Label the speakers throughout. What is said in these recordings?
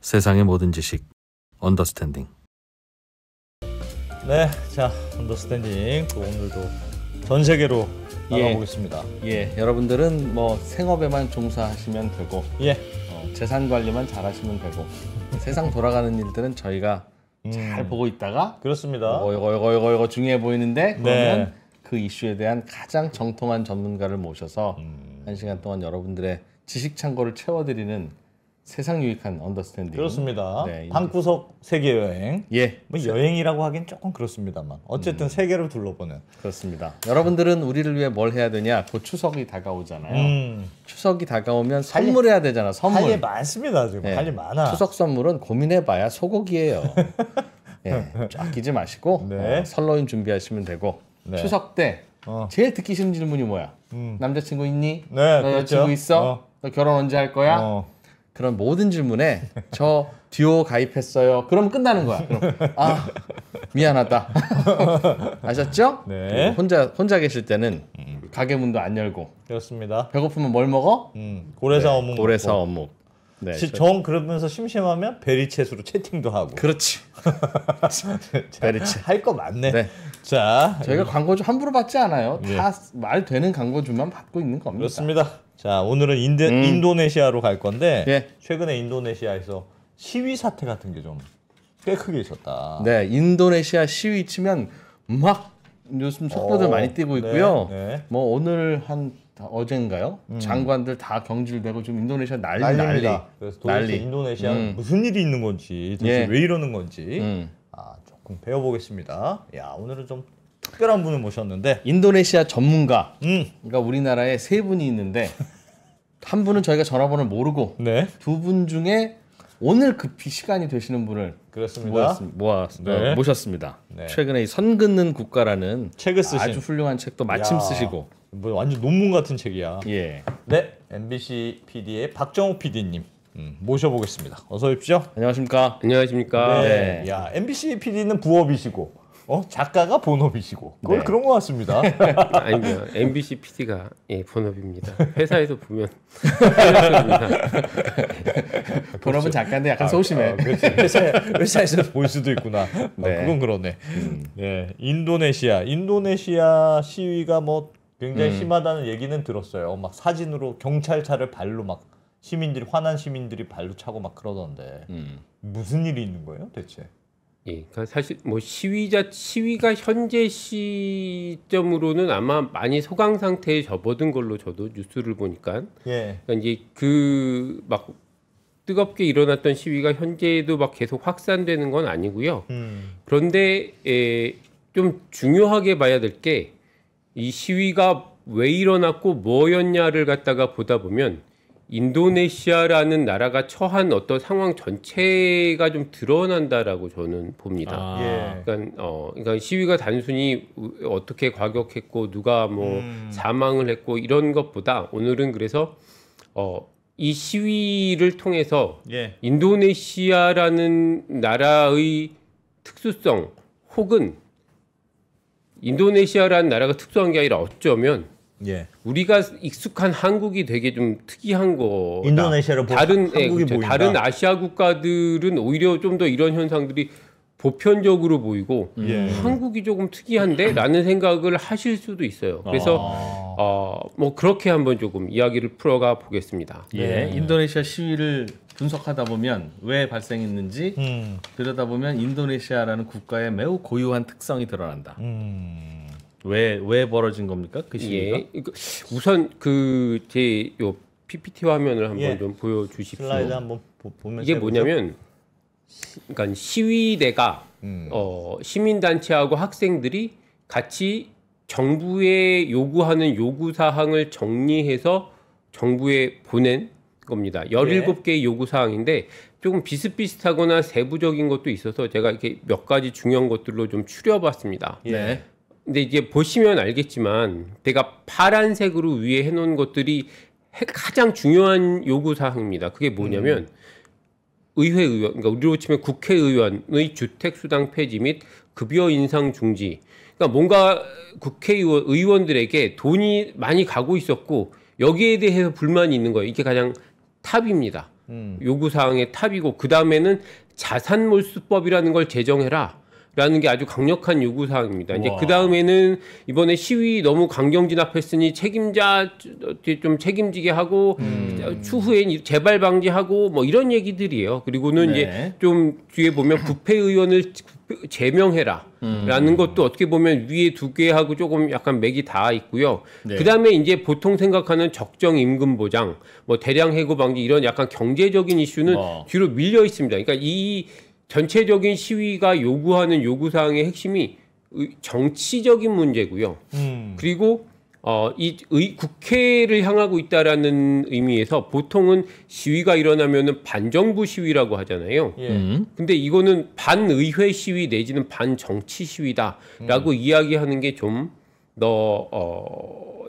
Speaker 1: 세상의 모든 지식 언더스탠딩.
Speaker 2: 네, 자 언더스탠딩 또 오늘도 전 세계로 나가보겠습니다.
Speaker 3: 여러분들은 뭐 생업에만 종사하시면 되고, 재산 관리만 잘하시면 되고, 세상 돌아가는 일들은 저희가 잘 보고 있다가
Speaker 2: 그렇습니다.
Speaker 3: 이거 중요해 보이는데 그러면 그 이슈에 대한 가장 정통한 전문가를 모셔서 1시간 동안 여러분들의 지식 창고를 채워드리는 세상 유익한 언더스탠딩.
Speaker 2: 그렇습니다. 네, 방구석 세계 여행. 뭐 여행이라고 하긴 조금 그렇습니다만 어쨌든 세계를 둘러보는.
Speaker 3: 그렇습니다. 여러분들은 우리를 위해 뭘 해야 되냐? 곧 추석이 다가오잖아요. 추석이 다가오면 선물해야 되잖아. 선물.
Speaker 2: 할 일 많습니다. 지금 할 일 많아.
Speaker 3: 추석 선물은 고민해봐야 소고기예요. 쫙 끼지 마시고 설러인 준비하시면 되고. 추석 때 제일 듣기 싫은 질문이 뭐야? 남자친구 있니? 너 여자친구 있어? 너 결혼 언제 할 거야? 그런 모든 질문에 저 듀오 가입했어요. 그러면 끝나는 거야. 그럼 미안하다. 아셨죠?
Speaker 2: 네.
Speaker 3: 혼자 계실 때는 가게 문도 안 열고.
Speaker 2: 그렇습니다.
Speaker 3: 배고프면 뭘 먹어?
Speaker 2: 고래사 어묵.
Speaker 3: 고래사 어묵.
Speaker 2: 정 그러면서 심심하면 베리챗으로 채팅도 하고.
Speaker 3: 그렇지. 베리챗.
Speaker 2: 할 거 많네. 자,
Speaker 3: 저희가 광고주 함부로 받지 않아요. 다 말 되는 광고주만 받고 있는 겁니다.
Speaker 2: 그렇습니다. 자, 오늘은 인도네시아로 갈 건데 최근에 인도네시아에서 시위 사태 같은 게 좀 꽤 크게 있었다.
Speaker 3: 네, 인도네시아 시위 치면 막 요즘 속보들 많이 띄고 있고요. 뭐 오늘 어젠가요? 장관들 다 경질되고 지금 인도네시아 난리.
Speaker 2: 그래서 도대체 인도네시아 무슨 일이 있는 건지, 도대체 왜 이러는 건지 조금 배워보겠습니다. 오늘은 좀 특별한 분을 모셨는데
Speaker 3: 인도네시아 전문가. 그러니까 우리나라에 3분이 있는데 한 분은 저희가 전화번호를 모르고 두 분 중에 오늘 급히 시간이 되시는 분을 모셨습니다. 최근에 이 선 긋는 국가라는 책을 쓰신 아주 훌륭한 책도 마침 쓰시고
Speaker 2: 뭐 완전 논문 같은 책이야. MBC PD의 박정욱 PD님 모셔보겠습니다. 어서 오십시오.
Speaker 3: 안녕하십니까?
Speaker 2: MBC PD는 부업이시고 작가가 본업이시고 그런 것 같습니다.
Speaker 4: 아닙니다. MBC PD가 본업입니다. 회사에서 보면
Speaker 3: 본업은 작가인데 약간 소심해.
Speaker 2: 회사에서 볼 수도 있구나. 그건 그러네. 인도네시아 시위가 뭐 굉장히 심하다는 얘기는 들었어요. 막 사진으로 경찰차를 발로 막 화난 시민들이 발로 차고 막 그러던데 무슨 일이 있는 거예요, 대체?
Speaker 4: 그러니까 사실 뭐 시위가 현재 시점으로는 아마 많이 소강 상태에 접어든 걸로 저도 뉴스를 보니까, 그러니까 이제 그 막 뜨겁게 일어났던 시위가 현재도 막 계속 확산되는 건 아니고요. 그런데 좀 중요하게 봐야 될 게 이 시위가 왜 일어났고 뭐였냐를 갖다가 보다 보면 인도네시아라는 나라가 처한 어떤 상황 전체가 좀 드러난다라고 저는 봅니다. 그러니까 시위가 단순히 어떻게 과격했고 누가 뭐 사망을 했고 이런 것보다 오늘은 그래서 이 시위를 통해서 인도네시아라는 나라의 특수성 혹은 인도네시아라는 나라가 특수한 게 아니라 어쩌면 우리가 익숙한 한국이 되게 좀 특이한 거.
Speaker 2: 인도네시아를 보면 한국이 보인다.
Speaker 4: 다른 아시아 국가들은 오히려 좀 더 이런 현상들이 보편적으로 보이고 한국이 조금 특이한데? 라는 생각을 하실 수도 있어요. 그래서 뭐 그렇게 한번 조금 이야기를 풀어가 보겠습니다.
Speaker 3: 인도네시아 시위를 분석하다 보면 왜 발생했는지 들여다보면 인도네시아라는 국가의 매우 고유한 특성이 드러난다. 왜 벌어진 겁니까? 그 시위가?
Speaker 4: 우선 제 요 PPT 화면을 한번 좀 보여주십시오.
Speaker 2: 슬라이드 한번 보면서
Speaker 4: 이게 뭐냐면, 그러니까 시위대가 시민단체하고 학생들이 같이 정부에 요구하는 요구사항을 정리해서 정부에 보낸 겁니다. 17개의 요구사항인데 조금 비슷비슷하거나 세부적인 것도 있어서 제가 이렇게 몇 가지 중요한 것들로 좀 추려봤습니다. 근데 이제 보시면 알겠지만 제가 파란색으로 위에 해놓은 것들이 가장 중요한 요구사항입니다. 그게 뭐냐면 의회 의원, 그러니까 우리로 치면 국회의원의 주택수당 폐지 및 급여 인상 중지. 그러니까 뭔가 의원들에게 돈이 많이 가고 있었고 여기에 대해서 불만이 있는 거예요. 이게 가장 탑입니다. 요구사항의 탑이고 그 다음에는 자산몰수법이라는 걸 제정해라. 라는 게 아주 강력한 요구사항입니다. 이제 그 다음에는 이번에 시위 너무 강경 진압했으니 책임자 좀 책임지게 하고 추후에 재발 방지하고 뭐 이런 얘기들이에요. 그리고는 이제 좀 뒤에 보면 부패 의원을 제명해라. 라는 것도 어떻게 보면 위에 두 개하고 조금 약간 맥이 닿아 있고요. 그 다음에 이제 보통 생각하는 적정 임금 보장, 뭐 대량 해고 방지 이런 약간 경제적인 이슈는 뒤로 밀려 있습니다. 그러니까 이 전체적인 시위가 요구하는 요구사항의 핵심이 정치적인 문제고요. 그리고 국회를 향하고 있다라는 의미에서 보통은 시위가 일어나면은 반정부 시위라고 하잖아요. 근데 이거는 반의회 시위 내지는 반정치 시위다라고 이야기하는 게 좀 더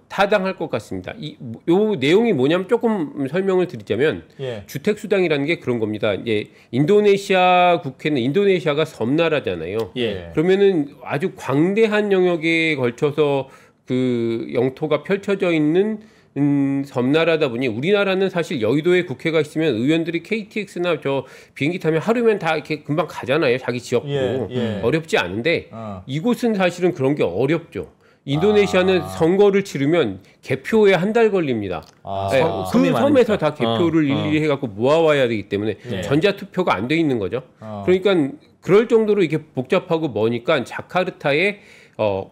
Speaker 4: 타당할 것 같습니다. 요 내용이 뭐냐면 조금 설명을 드리자면 주택수당이라는 게 그런 겁니다. 이제 인도네시아 국회는 인도네시아가 섬나라잖아요. 그러면은 아주 광대한 영역에 걸쳐서 그 영토가 펼쳐져 있는 섬나라다 보니 우리나라는 사실 여의도에 국회가 있으면 의원들이 KTX나 저 비행기 타면 하루면 다 이렇게 금방 가잖아요. 자기 지역으로. 어렵지 않은데 이곳은 사실은 그런 게 어렵죠. 인도네시아는 선거를 치르면 개표에 한 달 걸립니다. 그 섬에서 다 개표를 일일이 해갖고 모아와야 되기 때문에 전자투표가 안 돼 있는 거죠. 그러니까 그럴 정도로 이게 복잡하고 머니까 자카르타에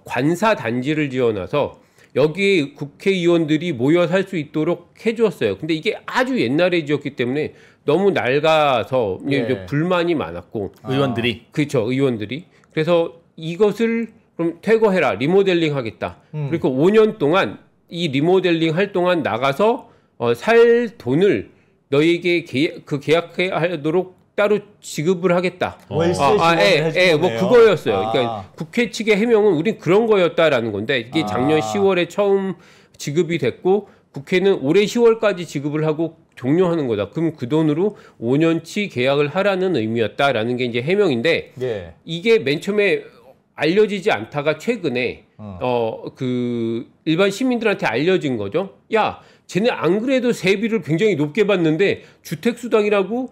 Speaker 4: 관사 단지를 지어놔서 여기에 국회의원들이 모여 살 수 있도록 해주었어요. 근데 이게 아주 옛날에 지었기 때문에 너무 낡아서 불만이 많았고
Speaker 3: 의원들이
Speaker 4: 그렇죠, 의원들이. 그래서 이것을 그럼 퇴거해라, 리모델링 하겠다. 그리고 5년 동안 이 리모델링 할 동안 나가서 살 돈을 너에게 계약하도록 따로 지급을 하겠다.
Speaker 2: 뭐
Speaker 4: 그거였어요. 그러니까 국회 측의 해명은 우린 그런 거였다라는 건데 이게 작년 10월에 처음 지급이 됐고 국회는 올해 10월까지 지급을 하고 종료하는 거다. 그럼 그 돈으로 5년치 계약을 하라는 의미였다라는 게 이제 해명인데 이게 맨 처음에 알려지지 않다가 최근에 그 일반 시민들한테 알려진 거죠. 야, 쟤네 안 그래도 세비를 굉장히 높게 받는데 주택수당이라고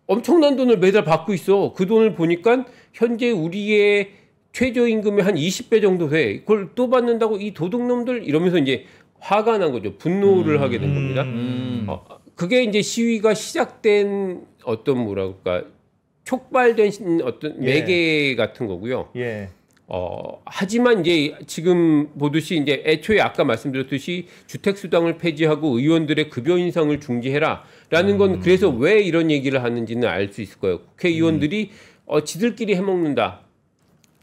Speaker 4: 엄청난 돈을 매달 받고 있어. 그 돈을 보니까 현재 우리의 최저임금의 한 20배 정도 돼. 그걸 또 받는다고 이 도둑놈들 이러면서 이제 화가 난 거죠. 분노를 하게 된 겁니다. 그게 이제 시위가 시작된 어떤 뭐랄까 촉발된 어떤 매개 같은 거고요. 하지만 이제 지금 보듯이 이제 애초에 아까 말씀드렸듯이 주택수당을 폐지하고 의원들의 급여 인상을 중지해라라는 건 그래서 왜 이런 얘기를 하는지는 알 수 있을 거예요. 국회의원들이 지들끼리 해먹는다.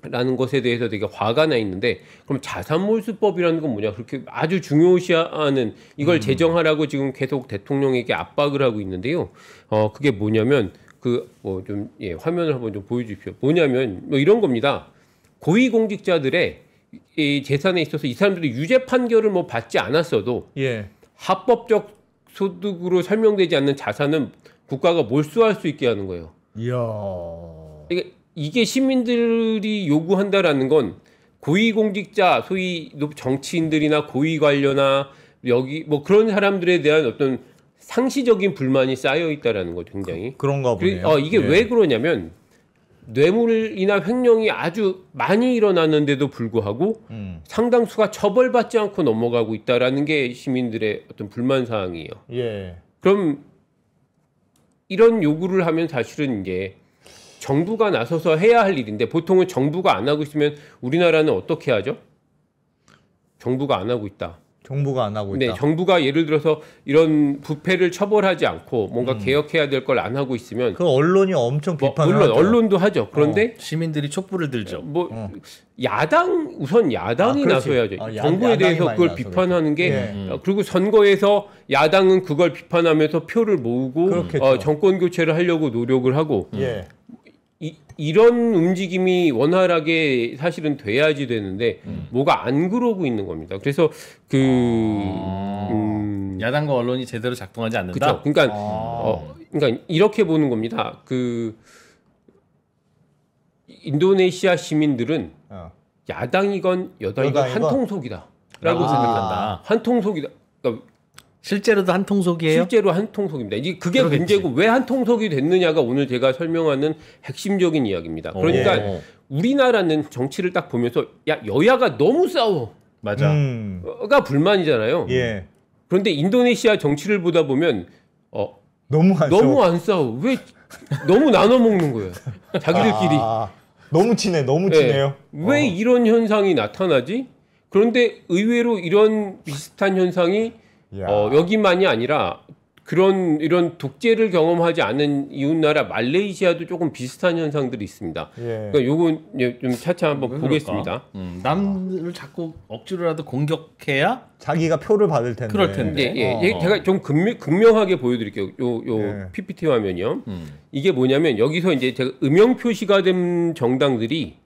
Speaker 4: 라는 것에 대해서 되게 화가 나 있는데 그럼 자산몰수법이라는 건 뭐냐 그렇게 아주 중요시하는 이걸 제정하라고 지금 계속 대통령에게 압박을 하고 있는데요. 그게 뭐냐면 화면을 한번 좀 보여주십시오. 뭐냐면 뭐 이런 겁니다. 고위공직자들의 이 재산에 있어서 이 사람들이 유죄 판결을 뭐 받지 않았어도 합법적 소득으로 설명되지 않는 자산은 국가가 몰수할 수 있게 하는 거예요. 그러니까 이게 시민들이 요구한다라는 건 고위공직자, 소위 정치인들이나 고위 관료나 여기 뭐 그런 사람들에 대한 어떤 상시적인 불만이 쌓여 있다라는 거죠, 굉장히.
Speaker 2: 그런가 보네요.
Speaker 4: 이게 왜 그러냐면 뇌물이나 횡령이 아주 많이 일어나는데도 불구하고 상당수가 처벌받지 않고 넘어가고 있다라는 게 시민들의 어떤 불만 사항이에요. 그럼 이런 요구를 하면 사실은 이제 정부가 나서서 해야 할 일인데 보통은 정부가 안 하고 있으면 우리나라는 어떻게 하죠? 정부가 안 하고 있다.
Speaker 2: 정부가 안 하고 있다.
Speaker 4: 네, 정부가 예를 들어서 이런 부패를 처벌하지 않고 뭔가 개혁해야 될 걸 안 하고 있으면
Speaker 2: 그 언론이 엄청 비판을
Speaker 4: 물론
Speaker 2: 하죠.
Speaker 4: 언론도 하죠. 그런데
Speaker 3: 시민들이 촛불을 들죠.
Speaker 4: 우선 야당이 나서야죠. 정부에 대해서 그걸 비판하는 게 그리고 선거에서 야당은 그걸 비판하면서 표를 모으고 정권 교체를 하려고 노력을 하고 이런 움직임이 원활하게 사실은 돼야지 되는데 뭐가 안 그러고 있는 겁니다. 그래서
Speaker 3: 야당과 언론이 제대로 작동하지 않는다.
Speaker 4: 그렇죠. 그러니까 이렇게 보는 겁니다. 인도네시아 시민들은 야당이건 여당이건 한통속이다라고 생각한다. 한통속이다. 그러니까
Speaker 3: 실제로도 한 통속이에요?
Speaker 4: 실제로 한 통속입니다. 이제 그게 그러겠지. 문제고 왜 한 통속이 됐느냐가 오늘 제가 설명하는 핵심적인 이야기입니다. 그러니까 우리나라는 정치를 딱 보면서 야 여야가 너무 싸워.
Speaker 3: 맞아.
Speaker 4: 가 불만이잖아요.
Speaker 2: 예.
Speaker 4: 그런데 인도네시아 정치를 보다 보면
Speaker 2: 너무
Speaker 4: 안 싸워. 왜 너무 나눠 먹는 거예요. 자기들끼리.
Speaker 2: 너무 친해요.
Speaker 4: 왜 이런 현상이 나타나지? 그런데 의외로 이런 비슷한 현상이 여기만이 아니라 이런 독재를 경험하지 않은 이웃나라 말레이시아도 조금 비슷한 현상들이 있습니다. 그러니까 요건 좀 차차 한번 보겠습니다.
Speaker 3: 남을 자꾸 억지로라도 공격해야
Speaker 2: 자기가 표를 받을 텐데.
Speaker 3: 그럴 텐데.
Speaker 4: 제가 좀 극명하게 보여드릴게요. 요 PPT 화면이요. 이게 뭐냐면 여기서 이제 제가 음영 표시가 된 정당들이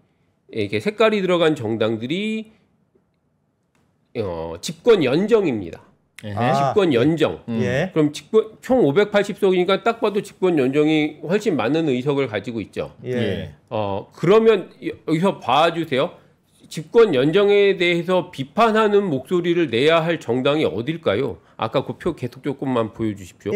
Speaker 4: 이렇게 색깔이 들어간 정당들이 집권 연정입니다. 집권 연정. 그럼 총 580석이니까 딱 봐도 집권 연정이 훨씬 많은 의석을 가지고 있죠. 그러면 여기서 봐주세요. 집권 연정에 대해서 비판하는 목소리를 내야 할 정당이 어딜까요? 아까 그 표 계속 조금만 보여주십시오.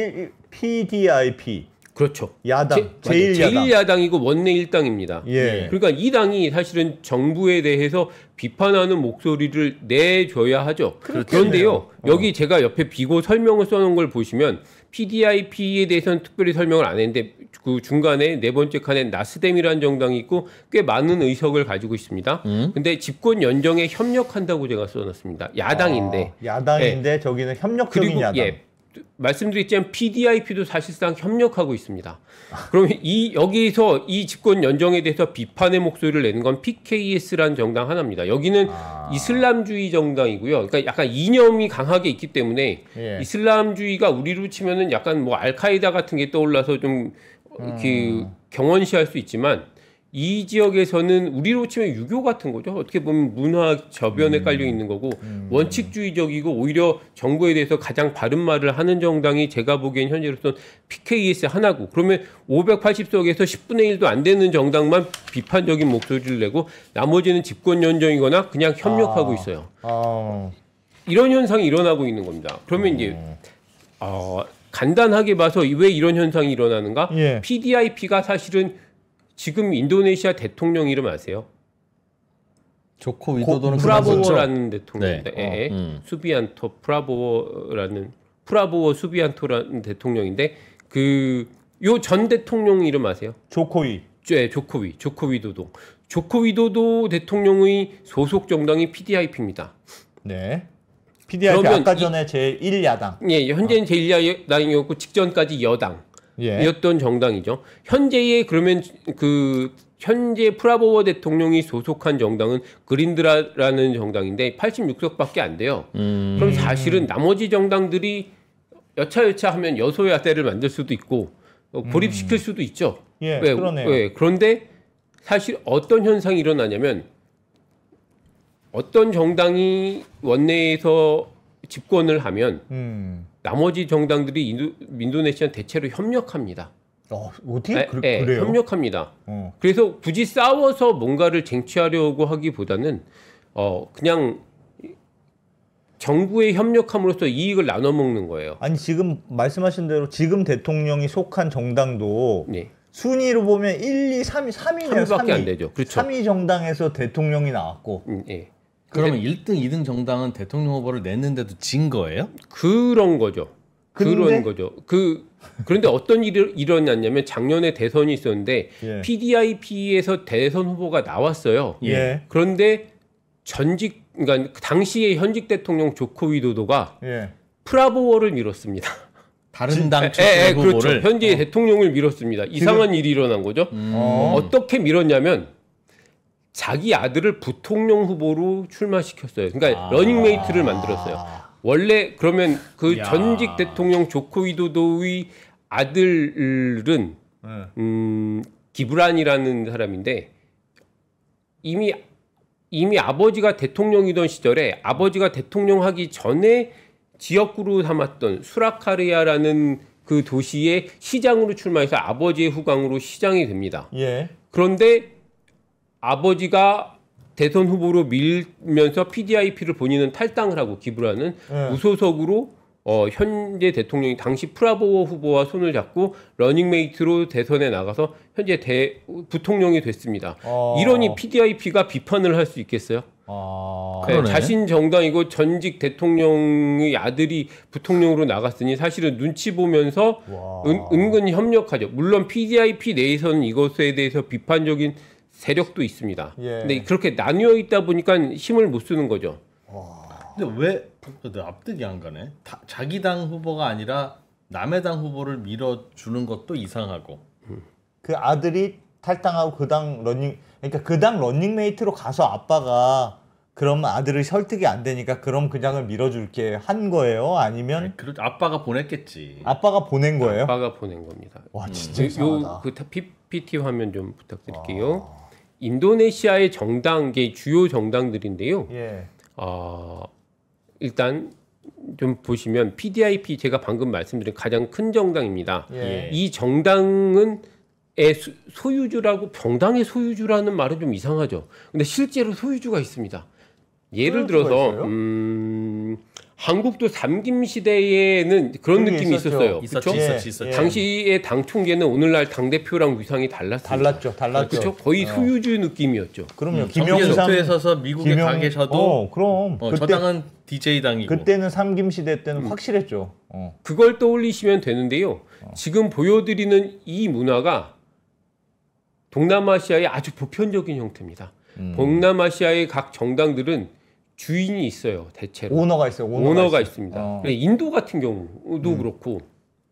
Speaker 2: PDIP.
Speaker 4: 그렇죠.
Speaker 2: 야당.
Speaker 4: 제1야당이고 원내 1당입니다. 그러니까 이 당이 사실은 정부에 대해서 비판하는 목소리를 내줘야 하죠. 그런데요. 여기 제가 옆에 비고 설명을 써놓은 걸 보시면 PDIP에 대해서는 특별히 설명을 안 했는데 그 중간에 네 번째 칸에 나스뎀이라는 정당이 있고 꽤 많은 의석을 가지고 있습니다. 근데 집권 연정에 협력한다고 제가 써놨습니다. 야당인데.
Speaker 2: 야당인데 저기는 협력적인
Speaker 4: 그리고
Speaker 2: 야당.
Speaker 4: 말씀드렸지만 PDIP도 사실상 협력하고 있습니다. 그럼 여기서 이 집권 연정에 대해서 비판의 목소리를 내는 건 PKS라는 정당 하나입니다. 여기는 이슬람주의 정당이고요. 그러니까 약간 이념이 강하게 있기 때문에 이슬람주의가 우리로 치면은 약간 뭐 알카에다 같은 게 떠올라서 좀 경원시할 수 있지만 이 지역에서는 우리로 치면 유교 같은 거죠. 어떻게 보면 문화 저변에 깔려 있는 거고 원칙주의적이고 오히려 정부에 대해서 가장 바른 말을 하는 정당이 제가 보기엔 현재로서는 PKS 하나고 그러면 580석에서 10분의 1도 안 되는 정당만 비판적인 목소리를 내고 나머지는 집권 연정이거나 그냥 협력하고 있어요. 이런 현상이 일어나고 있는 겁니다. 그러면 이제 간단하게 봐서 왜 이런 현상이 일어나는가? PDIP가 사실은 지금 인도네시아 대통령 이름 아세요?
Speaker 3: 조코 위도도는
Speaker 4: 프라보워라는 대통령입니다. 수비안토 프라보워 수비안토라는 대통령인데 요 전 대통령 이름 아세요?
Speaker 2: 조코위.
Speaker 4: 네, 조코 위도도. 조코 위도도 대통령의 소속 정당이 PDIP입니다.
Speaker 2: 네. PDIP 아까 전에 제1야당.
Speaker 4: 현재는 제1야당이었고 직전까지 여당. 이었던 정당이죠. 현재 프라보워 대통령이 소속한 정당은 그린드라라는 정당인데 86석밖에 안 돼요. 그럼 사실은 나머지 정당들이 여차여차 하면 여소야대를 만들 수도 있고 고립시킬 수도 있죠.
Speaker 2: 그러네요.
Speaker 4: 그런데 사실 어떤 현상이 일어나냐면 어떤 정당이 원내에서 집권을 하면 나머지 정당들이 인도네시아는 대체로 협력합니다.
Speaker 2: 어떻게? 그래요?
Speaker 4: 협력합니다. 그래서 굳이 싸워서 뭔가를 쟁취하려고 하기보다는 그냥 정부에 협력함으로써 이익을 나눠 먹는 거예요.
Speaker 2: 아니 지금 말씀하신 대로 지금 대통령이 속한 정당도 순위로 보면 1, 2, 3위네요.
Speaker 4: 3위밖에 안 되죠. 그렇죠.
Speaker 2: 3위 정당에서 대통령이 나왔고
Speaker 3: 그러면 1등, 2등 정당은 대통령 후보를 냈는데도 진 거예요?
Speaker 4: 그런 거죠. 그런데 어떤 일이 일어났냐면 작년에 대선이 있었는데 PDIP에서 대선 후보가 나왔어요. 그런데 그러니까 당시의 현직 대통령 조코 위도도가 프라보워를 밀었습니다.
Speaker 3: 다른 당 출신 후보를
Speaker 4: 그렇죠. 현재 대통령을 밀었습니다. 이상한 일이 일어난 거죠. 어떻게 밀었냐면 자기 아들을 부통령 후보로 출마시켰어요. 그러니까 러닝메이트를 만들었어요. 원래 그러면 전직 대통령 조코 위도도의 아들은 기브란이라는 사람인데 이미 아버지가 대통령이던 시절에 아버지가 대통령 하기 전에 지역구로 삼았던 수라카리아라는 그 도시의 시장으로 출마해서 아버지의 후광으로 시장이 됩니다. 그런데 아버지가 대선 후보로 밀면서 PDIP를 본인은 탈당을 하고 기브란은 무소속으로 현재 대통령이 당시 프라보워 후보와 손을 잡고 러닝메이트로 대선에 나가서 현재 부통령이 됐습니다. 이러니 PDIP가 비판을 할 수 있겠어요? 네, 자신 정당이고 전직 대통령의 아들이 부통령으로 나갔으니 사실은 눈치 보면서 은근히 협력하죠. 물론 PDIP 내에서는 이것에 대해서 비판적인 세력도 있습니다. 근데 그렇게 나뉘어 있다 보니까 힘을 못 쓰는 거죠.
Speaker 3: 근데 왜 납득이 안 가네? 자기 당 후보가 아니라 남의 당 후보를 밀어주는 것도 이상하고.
Speaker 2: 그 아들이 탈당하고 그 당 런닝메이트로 가서 아빠가 그럼 아들을 설득이 안 되니까 그럼 그냥을 밀어줄게 한 거예요? 아니면
Speaker 3: 아빠가 보냈겠지.
Speaker 2: 아빠가 보낸 거예요?
Speaker 4: 아빠가 보낸 겁니다.
Speaker 2: 와 진짜 이상하다.
Speaker 4: 그 PPT 화면 좀 부탁드릴게요. 인도네시아의 정당, 주요 정당들인데요. 일단 좀 보시면 PDIP 제가 방금 말씀드린 가장 큰 정당입니다. 이 정당은 소유주라고 정당의 소유주라는 말은 좀 이상하죠. 근데 실제로 소유주가 있습니다. 예를 들어서 한국도 삼김 시대에는 그런 느낌이 있었어요.
Speaker 3: 있었죠.
Speaker 4: 당시의 당 총재는 오늘날 당 대표랑 위상이 달랐죠. 그렇죠? 거의 소유주 느낌이었죠.
Speaker 2: 그럼요.
Speaker 3: 김영삼에 서서 미국에 가 계셔도
Speaker 2: 그럼
Speaker 3: 저 당은 DJ 당이고.
Speaker 2: 그때는 삼김 시대 때는 확실했죠.
Speaker 4: 그걸 떠올리시면 되는데요. 지금 보여드리는 이 문화가 동남아시아의 아주 보편적인 형태입니다. 동남아시아의 각 정당들은 주인이 있어요. 대체로
Speaker 2: 오너가 있어요.
Speaker 4: 오너가 있습니다. 인도 같은 경우도 그렇고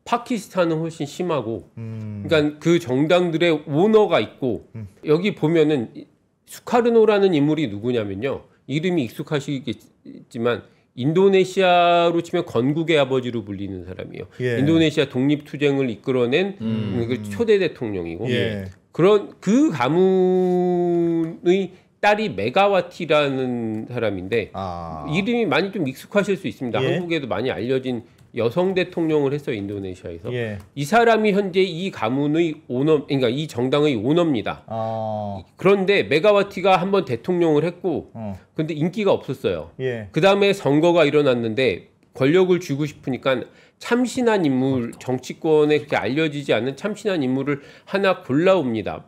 Speaker 4: 파키스탄은 훨씬 심하고 그러니까 그 정당들의 오너가 있고 여기 보면은 수카르노라는 인물이 누구냐면요. 이름이 익숙하시겠지만 인도네시아로 치면 건국의 아버지로 불리는 사람이에요. 인도네시아 독립투쟁을 이끌어낸 초대 대통령이고 그런 그 가문의 딸이 메가와티라는 사람인데 이름이 많이 좀 익숙하실 수 있습니다. 한국에도 많이 알려진 여성 대통령을 했어요. 인도네시아에서. 이 사람이 현재 이 가문의 오너, 그러니까 이 정당의 오너입니다. 그런데 메가와티가 한번 대통령을 했고 근데 인기가 없었어요. 그 다음에 선거가 일어났는데 권력을 쥐고 싶으니까 참신한 인물, 정치권에 그렇게 알려지지 않는 참신한 인물을 하나 골라옵니다.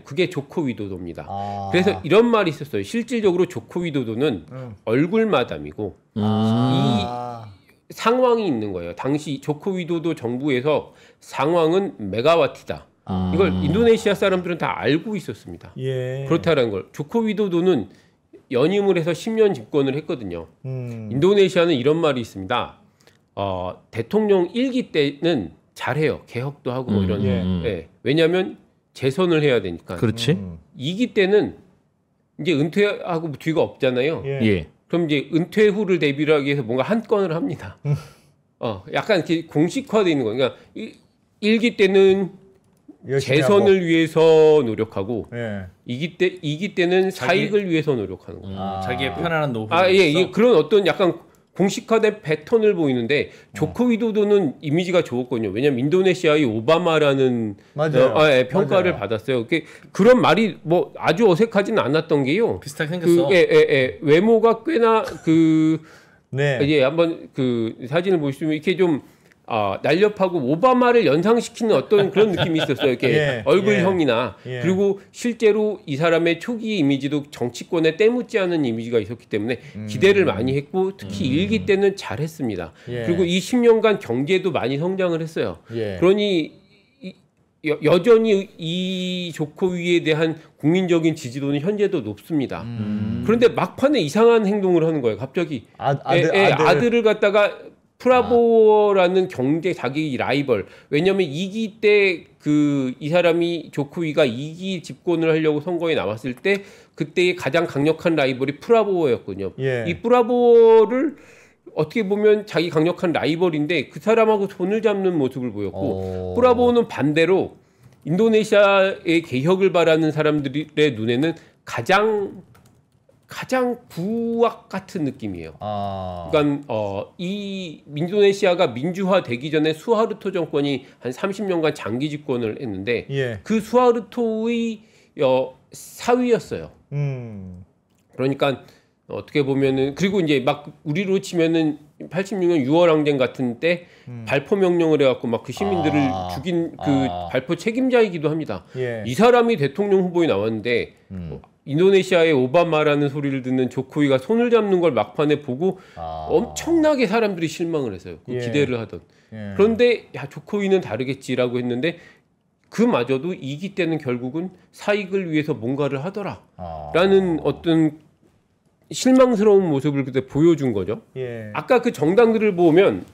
Speaker 4: 그게 조코 위도도입니다. 그래서 이런 말이 있었어요. 실질적으로 조코 위도도는 얼굴 마담이고 이 상황이 있는 거예요. 당시 조코 위도도 정부에서 상황은 메가와티다. 이걸 인도네시아 사람들은 다 알고 있었습니다. 그렇다는 걸. 조코 위도도는 연임을 해서 10년 집권을 했거든요. 인도네시아는 이런 말이 있습니다. 대통령 1기 때는 잘해요. 개혁도 하고 뭐 이런. 왜냐하면 재선을 해야 되니까.
Speaker 1: 그렇지.
Speaker 4: 2기 때는 이제 은퇴하고 뒤가 없잖아요. 그럼 이제 은퇴 후를 대비를 하기 위해서 뭔가 한 건을 합니다. 약간 이렇게 공식화되어 있는 거예요. 그러니까 1기 때는 재선을 위해서 노력하고 2기 때는 사익을 위해서 노력하는 거예요.
Speaker 3: 자기의 편안한 노후.
Speaker 4: 그런 어떤 약간 공식화된 패턴을 보이는데 조코 위도도는 이미지가 좋았거든요. 왜냐하면 인도네시아의 오바마라는 평가를 받았어요. 그런 말이 뭐 아주 어색하지는 않았던 게요.
Speaker 3: 비슷하게 생겼어.
Speaker 4: 외모가 꽤나 한번 그 사진을 보시면 이렇게 좀 날렵하고 오바마를 연상시키는 어떤 그런 느낌이 있었어요. 이렇게 얼굴형이나 그리고 실제로 이 사람의 초기 이미지도 정치권에 때묻지 않은 이미지가 있었기 때문에 기대를 많이 했고 특히 1기 때는 잘했습니다. 그리고 이 10년간 경제도 많이 성장을 했어요. 그러니 여전히 이 조코위에 대한 국민적인 지지도는 현재도 높습니다. 그런데 막판에 이상한 행동을 하는 거예요. 갑자기 아들을 갖다가 프라보라는 자기 라이벌. 왜냐하면 2기 때 이 사람이 조코위가 2기 집권을 하려고 선거에 나왔을 때 그때의 가장 강력한 라이벌이 프라보였거든요. 이 프라보를 어떻게 보면 자기 강력한 라이벌인데 그 사람하고 손을 잡는 모습을 보였고 프라보는 반대로 인도네시아의 개혁을 바라는 사람들의 눈에는 가장 부악 같은 느낌이에요. 그러니까 이 인도네시아가 민주화되기 전에 수하르토 정권이 한 30년간 장기 집권을 했는데 그 수하르토의 사위였어요. 그러니까 어떻게 보면은 그리고 이제 막 우리로 치면은 86년 6월 항쟁 같은 때 발포 명령을 해갖고 막 그 시민들을 죽인 그 발포 책임자이기도 합니다.
Speaker 2: 예.
Speaker 4: 이 사람이 대통령 후보에 나왔는데 인도네시아의 오바마라는 소리를 듣는 조코위가 손을 잡는 걸 막판에 보고 엄청나게 사람들이 실망을 했어요. 그 기대를 하던. 그런데 야 조코위는 다르겠지라고 했는데 그마저도 2기 때는 결국은 사익을 위해서 뭔가를 하더라라는 어떤 실망스러운 모습을 그때 보여준 거죠. 아까 그 정당들을 보면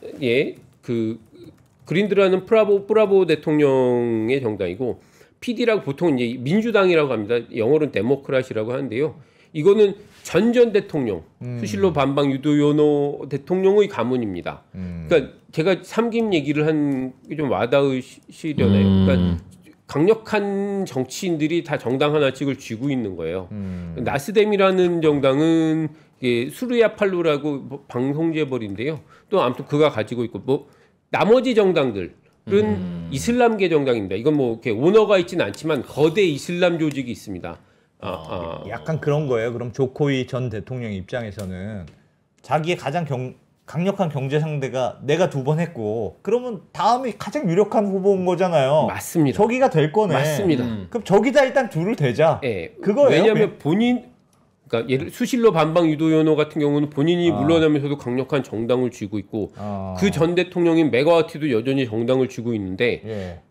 Speaker 4: 그 그린드라는 프라보 대통령의 정당이고 PD라고 보통 이제 민주당이라고 합니다. 영어로는 데모크라시라고 하는데요. 이거는 전전 대통령 수실로 반방 유도요노 대통령의 가문입니다. 그러니까 제가 삼김 얘기를 한 게 좀 와닿으시려나요? 그러니까 강력한 정치인들이 다 정당 하나씩을 쥐고 있는 거예요. 나스뎀이라는 정당은 수르야 팔루라고 방송재벌인데요. 또 아무튼 그가 가지고 있고 뭐 나머지 정당들은 이슬람계 정당입니다. 이건 뭐 이렇게 오너가 있지는 않지만 거대 이슬람 조직이 있습니다.
Speaker 2: 약간 그런 거예요. 그럼 조코위 전 대통령 입장에서는 자기의 가장 강력한 경제 상대가 내가 2번 했고 그러면 다음이 가장 유력한 후보인 거잖아요.
Speaker 4: 맞습니다.
Speaker 2: 저기가 될 거네.
Speaker 4: 맞습니다.
Speaker 2: 그럼 저기다 일단 둘을 대자. 그거예요.
Speaker 4: 왜냐하면 그러니까 예를 수실로 반방 유도요노 같은 경우는 본인이 물러나면서도 강력한 정당을 쥐고 있고 그 전 대통령인 메가와티도 여전히 정당을 쥐고 있는데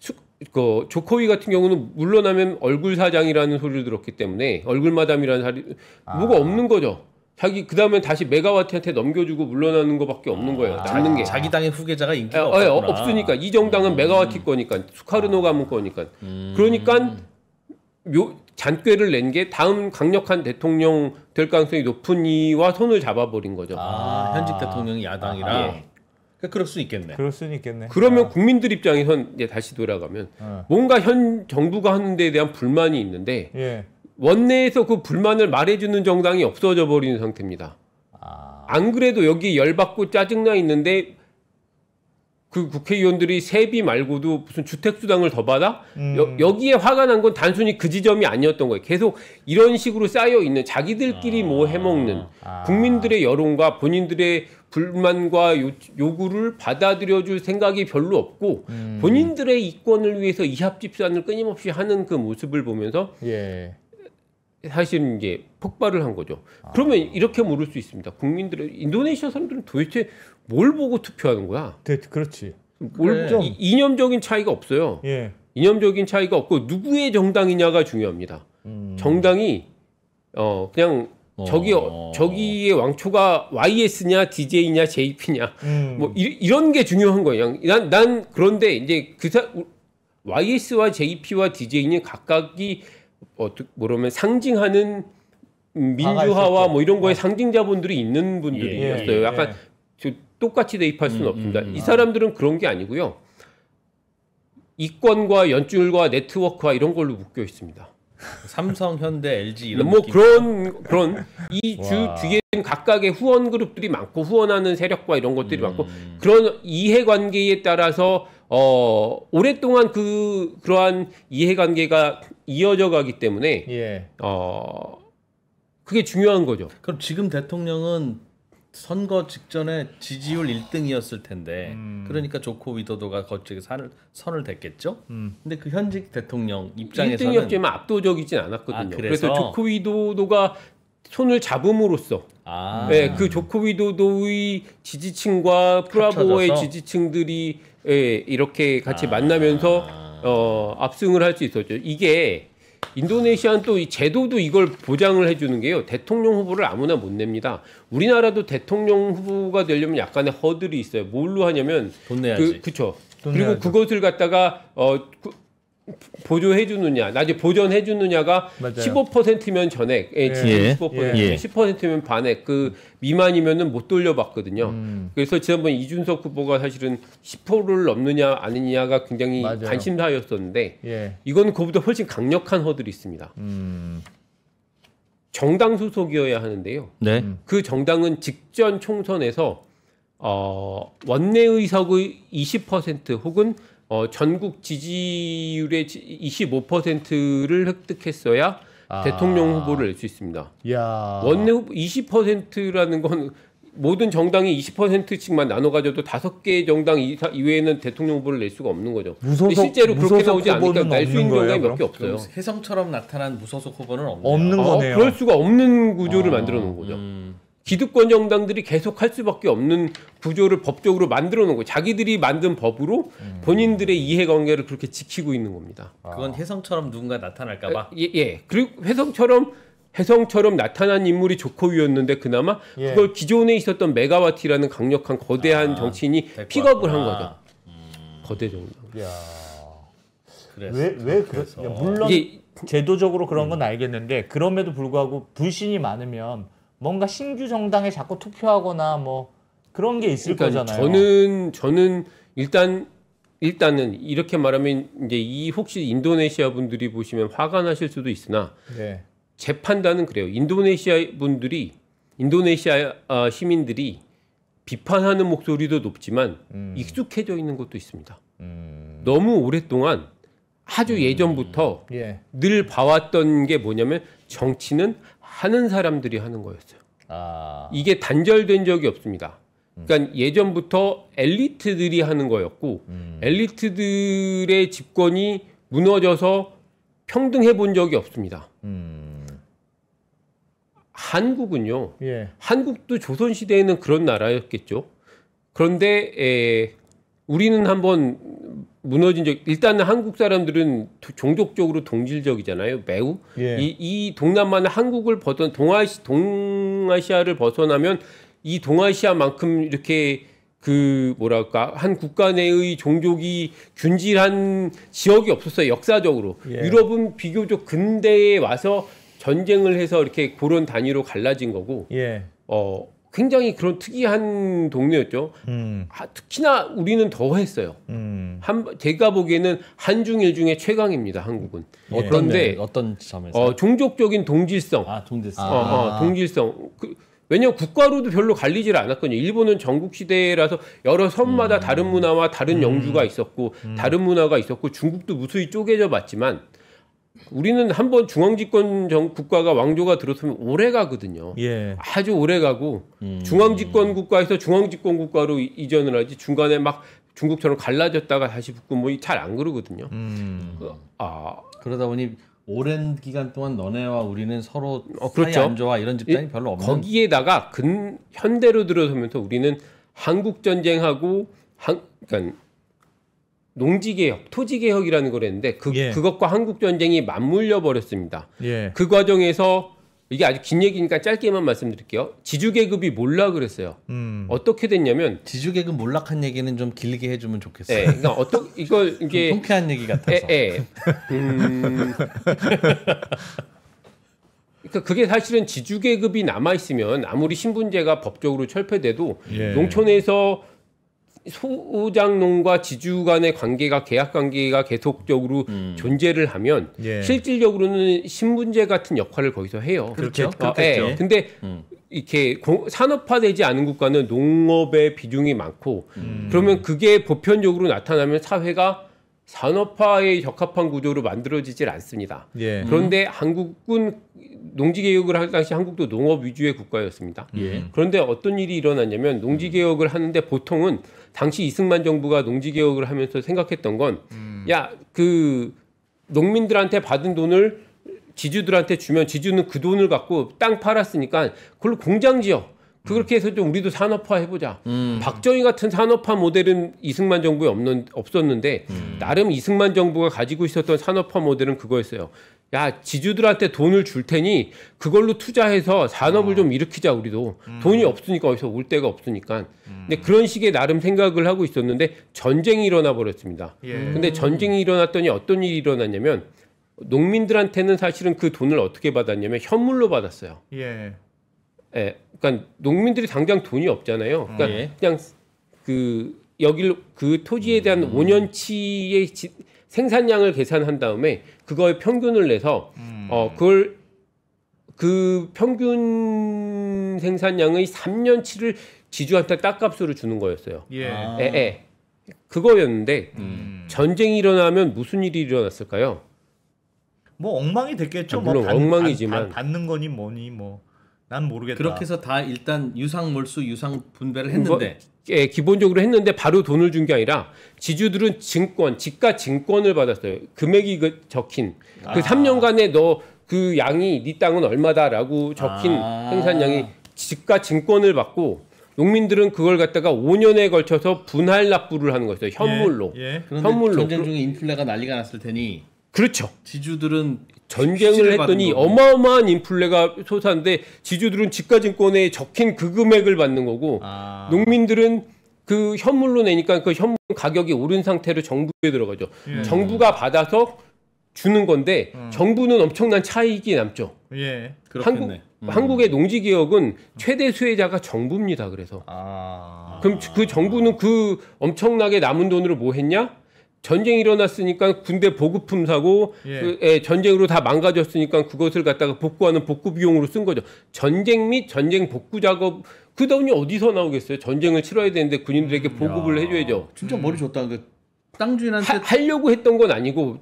Speaker 4: 그 조코위 같은 경우는 물러나면 얼굴 사장이라는 소리를 들었기 때문에 얼굴 마담이라는 사리 뭐가 없는 거죠. 자기 그 다음에 다시 메가와티한테 넘겨주고 물러나는 것밖에 없는 거예요. 남는 게
Speaker 3: 자기 당의 후계자가 인기가 없구나.
Speaker 4: 없으니까 이 정당은 메가와티 거니까 수카르노 가문 거니까 그러니까 잔꾀를 낸 게 다음 강력한 대통령 될 가능성이 높은 이와 손을 잡아버린 거죠.
Speaker 3: 현직 대통령이 야당이라. 그러니까 그럴 수 있겠네.
Speaker 2: 그럴 수는 있겠네.
Speaker 4: 그러면 국민들 입장에선 이제 다시 돌아가면 뭔가 현 정부가 하는 데에 대한 불만이 있는데 원내에서 그 불만을 말해주는 정당이 없어져 버리는 상태입니다. 안 그래도 여기 열받고 짜증나 있는데 그 국회의원들이 세비 말고도 무슨 주택수당을 더 받아? 여기에 화가 난 건 단순히 그 지점이 아니었던 거예요. 계속 이런 식으로 쌓여 있는 자기들끼리 뭐 해먹는 국민들의 여론과 본인들의 불만과 요구를 받아들여줄 생각이 별로 없고 본인들의 이권을 위해서 이합집산을 끊임없이 하는 그 모습을 보면서 사실은 이제 폭발을 한 거죠. 그러면 이렇게 물을 수 있습니다. 국민들의 인도네시아 사람들은 도대체 뭘 보고 투표하는 거야?
Speaker 2: 그렇지.
Speaker 4: 이념적인 차이가 없어요. 이념적인 차이가 없고 누구의 정당이냐가 중요합니다. 정당이 그냥 저기의 왕초가 YS냐 DJ냐 JP냐 뭐 이런 게 중요한 거예요. 난 그런데 이제 YS와 JP와 DJ는 각각이 뭐라면 상징하는 민주화와 뭐 이런 거에 상징자분들이 있는 분들이었어요. 약간 똑같이 대입할 수는 없습니다. 이 사람들은 그런 게 아니고요. 이권과 연줄과 네트워크와 이런 걸로 묶여 있습니다.
Speaker 3: 삼성, 현대, LG 이런
Speaker 4: 뭐 그런 이 주 뒤에는 각각의 후원 그룹들이 많고 후원하는 세력과 이런 것들이 많고 그런 이해관계에 따라서 오랫동안 그러한 이해관계가 이어져 가기 때문에 그게 중요한 거죠.
Speaker 3: 그럼 지금 대통령은 선거 직전에 지지율 1등이었을 텐데 그러니까 조코 위도도가 거쪽에 선을 댔겠죠. 근데 그 현직 대통령 입장에서는
Speaker 4: 1등이었지만 압도적이진 않았거든요. 그래서 조코 위도도가 손을 잡음으로써 그 조코 위도도의 지지층과 프라보의 지지층들이 이렇게 같이 만나면서 압승을 할 수 있었죠. 이게 인도네시아는 또 이 제도도 이걸 보장을 해주는 게요. 대통령 후보를 아무나 못 냅니다. 우리나라도 대통령 후보가 되려면 약간의 허들이 있어요. 뭘로 하냐면
Speaker 3: 돈 내야지.
Speaker 4: 그렇죠. 그리고 그것을 갖다가 보조해주느냐, 나중에 보전해주느냐가 맞아요. 15%면 전액, 15%, 10%면 반액, 그 미만이면은 못 돌려받거든요. 그래서 지난번 이준석 후보가 사실은 10%를 넘느냐 아니냐가 굉장히 맞아요. 관심사였었는데, 이건 그보다 훨씬 강력한 허들이 있습니다. 정당 소속이어야 하는데요.
Speaker 3: 네.
Speaker 4: 그 정당은 직전 총선에서 원내 의석의 20% 혹은 전국 지지율의 25%를 획득했어야 대통령 후보를 낼 수 있습니다.
Speaker 2: 야.
Speaker 4: 원내 후보 20%라는 건 모든 정당이 20%씩만 나눠 가져도 5개 정당 이외에는 대통령 후보를 낼 수가 없는 거죠. 실제로 그렇게 나오지 않으니까 낼 수 있는 정당이 몇 개 없어요.
Speaker 3: 혜성처럼 나타난 무소속 후보는
Speaker 2: 없는 거네요.
Speaker 4: 그럴 수가 없는 구조를 만들어 놓은 거죠. 기득권 정당들이 계속 할 수밖에 없는 구조를 법적으로 만들어 놓은 거예요. 자기들이 만든 법으로 본인들의 이해관계를 그렇게 지키고 있는 겁니다.
Speaker 3: 그건 혜성처럼 누군가 나타날까 봐.
Speaker 4: 예. 그리고 혜성처럼 나타난 인물이 조커위였는데 그나마 그걸 기존에 있었던 메가와티라는 강력한 거대한 정치인이 픽업을 한 거죠. 거대 정당.
Speaker 2: 왜 그랬어요? 물론 제도적으로 그런 건 알겠는데 그럼에도 불구하고 불신이 많으면 뭔가 신규 정당에 자꾸 투표하거나 뭐 그런 게 있을 거잖아요.
Speaker 4: 저는 일단은 이렇게 말하면 이제 이 혹시 인도네시아 분들이 보시면 화가 나실 수도 있으나 제 판단은 그래요. 인도네시아 시민들이 비판하는 목소리도 높지만 익숙해져 있는 것도 있습니다. 너무 오랫동안 아주 예전부터 늘 봐왔던 게 뭐냐면 정치는 하는 사람들이 하는 거였어요. 이게 단절된 적이 없습니다. 그러니까 예전부터 엘리트들이 하는 거였고 엘리트들의 집권이 무너져서 평등해 본 적이 없습니다. 한국은요. 한국도 조선시대에는 그런 나라였겠죠. 그런데 우리는 한번 무너진 적, 일단은 한국 사람들은 종족적으로 동질적이잖아요. 매우. 이 동남아나 한국을 동아시아를 벗어나면 이 동아시아만큼 이렇게 한 국가 내의 종족이 균질한 지역이 없었어요. 역사적으로. 유럽은 비교적 근대에 와서 전쟁을 해서 이렇게 그런 단위로 갈라진 거고. 굉장히 그런 특이한 동네였죠. 특히나 우리는 더 했어요. 제가 보기에는 한중일 중에 최강입니다. 한국은. 그런데
Speaker 3: 어떤 점에서?
Speaker 4: 종족적인 동질성. 동질성. 왜냐하면 국가로도 별로 갈리질 않았거든요. 일본은 전국시대라서 여러 섬마다 다른 문화와 다른 영주가 있었고 다른 문화가 있었고 중국도 무수히 쪼개져 봤지만 우리는 한번 중앙집권 국가가 왕조가 들어서면 오래 가거든요. 아주 오래 가고 중앙집권 국가에서 중앙집권 국가로 이전을 하지 중간에 막 중국처럼 갈라졌다가 다시 붙고 뭐 잘 안 그러거든요.
Speaker 3: 그러다 보니 오랜 기간 동안 너네와 우리는 서로 사이 안 좋아 이런 집단이 별로 없는.
Speaker 4: 거기에다가 현대로 들어서면서 우리는 한국 전쟁하고 그러니까 농지개혁, 토지개혁이라는 걸 했는데 그것과 한국전쟁이 맞물려 버렸습니다. 그 과정에서 이게 아주 긴 얘기니까 짧게만 말씀드릴게요. 지주계급이 몰락 그랬어요. 어떻게 됐냐면
Speaker 3: 지주계급 몰락한 얘기는 좀 길게 해주면 좋겠어요.
Speaker 4: 그러니까 이걸 이게
Speaker 3: 통쾌한 얘기 같아서.
Speaker 4: 그러니까 그게 사실은 지주계급이 남아 있으면 아무리 신분제가 법적으로 철폐돼도 농촌에서 소장농과 지주 간의 관계가 계약 관계가 계속적으로 존재를 하면 실질적으로는 신분제 같은 역할을 거기서 해요.
Speaker 3: 그렇죠.
Speaker 4: 근데 이렇게 산업화되지 않은 국가는 농업의 비중이 많고 그러면 그게 보편적으로 나타나면 사회가 산업화에 적합한 구조로 만들어지질 않습니다. 그런데 한국은 농지개혁을 할 당시 한국도 농업 위주의 국가였습니다. 그런데 어떤 일이 일어났냐면 농지개혁을 하는데 보통은 당시 이승만 정부가 농지개혁을 하면서 생각했던 건 그 농민들한테 받은 돈을 지주들한테 주면 지주는 그 돈을 갖고 땅 팔았으니까 그걸로 공장 지어. 그렇게 해서 좀 우리도 산업화 해보자. 박정희 같은 산업화 모델은 이승만 정부에 없었는데 나름 이승만 정부가 가지고 있었던 산업화 모델은 그거였어요. 야, 지주들한테 돈을 줄 테니 그걸로 투자해서 산업을 좀 일으키자 우리도. 돈이 없으니까 어디서 올 데가 없으니까. 근데 그런 식의 나름 생각을 하고 있었는데 전쟁이 일어나 버렸습니다. 근데 전쟁이 일어났더니 어떤 일이 일어났냐면 농민들한테는 사실은 그 돈을 어떻게 받았냐면 현물로 받았어요. 그러니까 농민들이 당장 돈이 없잖아요. 그러니까 그냥 그 토지에 대한 5년치의 생산량을 계산한 다음에 그거의 평균을 내서 그걸 그 평균 생산량의 3년치를 지주한테 땅값으로 주는 거였어요. 그거였는데 전쟁이 일어나면 무슨 일이 일어났을까요?
Speaker 2: 뭐 엉망이 됐겠죠.
Speaker 4: 물론
Speaker 2: 뭐
Speaker 4: 엉망이지만
Speaker 2: 받는 거니 뭐니 뭐 난 모르겠다.
Speaker 3: 그렇게 해서 다 일단 유상 몰수 유상 분배를 했는데
Speaker 4: 예, 기본적으로 했는데 바로 돈을 준 게 아니라 지주들은 증권, 지가 증권을 받았어요. 금액이 적힌 그 3년간에 너 그 양이 네 땅은 얼마다라고 적힌 생산량이 지가 증권을 받고 농민들은 그걸 갖다가 5년에 걸쳐서 분할 납부를 하는 거였어요. 현물로.
Speaker 3: 그런데 현물로. 전쟁 중에 인플레가 난리가 났을 테니
Speaker 4: 그렇죠.
Speaker 3: 지주들은
Speaker 4: 전쟁을 했더니 어마어마한 인플레가 솟았는데 지주들은 지가증권에 적힌 그 금액을 받는 거고 농민들은 그 현물로 내니까 그 현물 가격이 오른 상태로 정부에 들어가죠. 정부가 받아서 주는 건데 정부는 엄청난 차익이 남죠. 한국의 농지개혁은 최대 수혜자가 정부입니다. 그래서 그럼 그 정부는 그 엄청나게 남은 돈으로 뭐 했냐? 전쟁이 일어났으니까 군대 보급품 사고 전쟁으로 다 망가졌으니까 그것을 갖다가 복구하는 복구 비용으로 쓴 거죠. 전쟁 및 전쟁 복구 작업 그 돈이 어디서 나오겠어요? 전쟁을 치러야 되는데 군인들에게 보급을 해줘야죠.
Speaker 3: 진짜 머리 좋다. 그 땅 주인한테
Speaker 4: 하려고 했던 건 아니고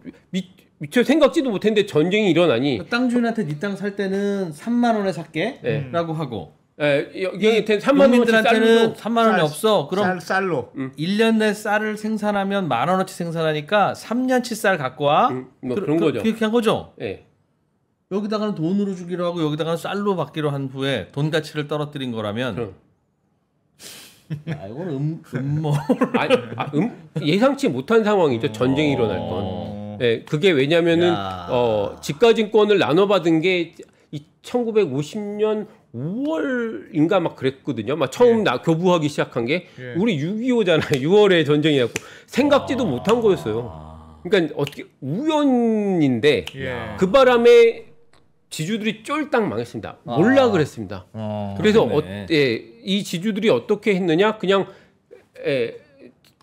Speaker 4: 미처 생각지도 못했는데 전쟁이 일어나니
Speaker 3: 땅 주인한테 네 땅 살 때는 3만 원에 살게라고 하고.
Speaker 4: 여기한테 3만
Speaker 3: 원인들한테는 3만 원이 없어. 그럼
Speaker 2: 쌀로
Speaker 3: 1년 내 쌀을 생산하면 10,000원어치 생산하니까 3년치 쌀 갖고 와.
Speaker 4: 뭐 그런 거죠.
Speaker 3: 그렇게 한 거죠.
Speaker 4: 예.
Speaker 3: 여기다가는 돈으로 주기로 하고 여기다가는 쌀로 받기로 한 후에 돈 가치를 떨어뜨린 거라면 이거는
Speaker 4: 예상치 못한 상황이죠. 전쟁이 일어날 건. 그게 왜냐면은 지가증권을 나눠받은 게 1950년 5월인가 막 그랬거든요. 막 처음 교부하기 시작한 게 우리 6.25잖아요. 6월에 전쟁이 났고 생각지도 못한 거였어요. 그러니까 어떻게 우연인데 그 바람에 지주들이 쫄딱 망했습니다. 몰라 그랬습니다. 그래서 이 지주들이 어떻게 했느냐? 그냥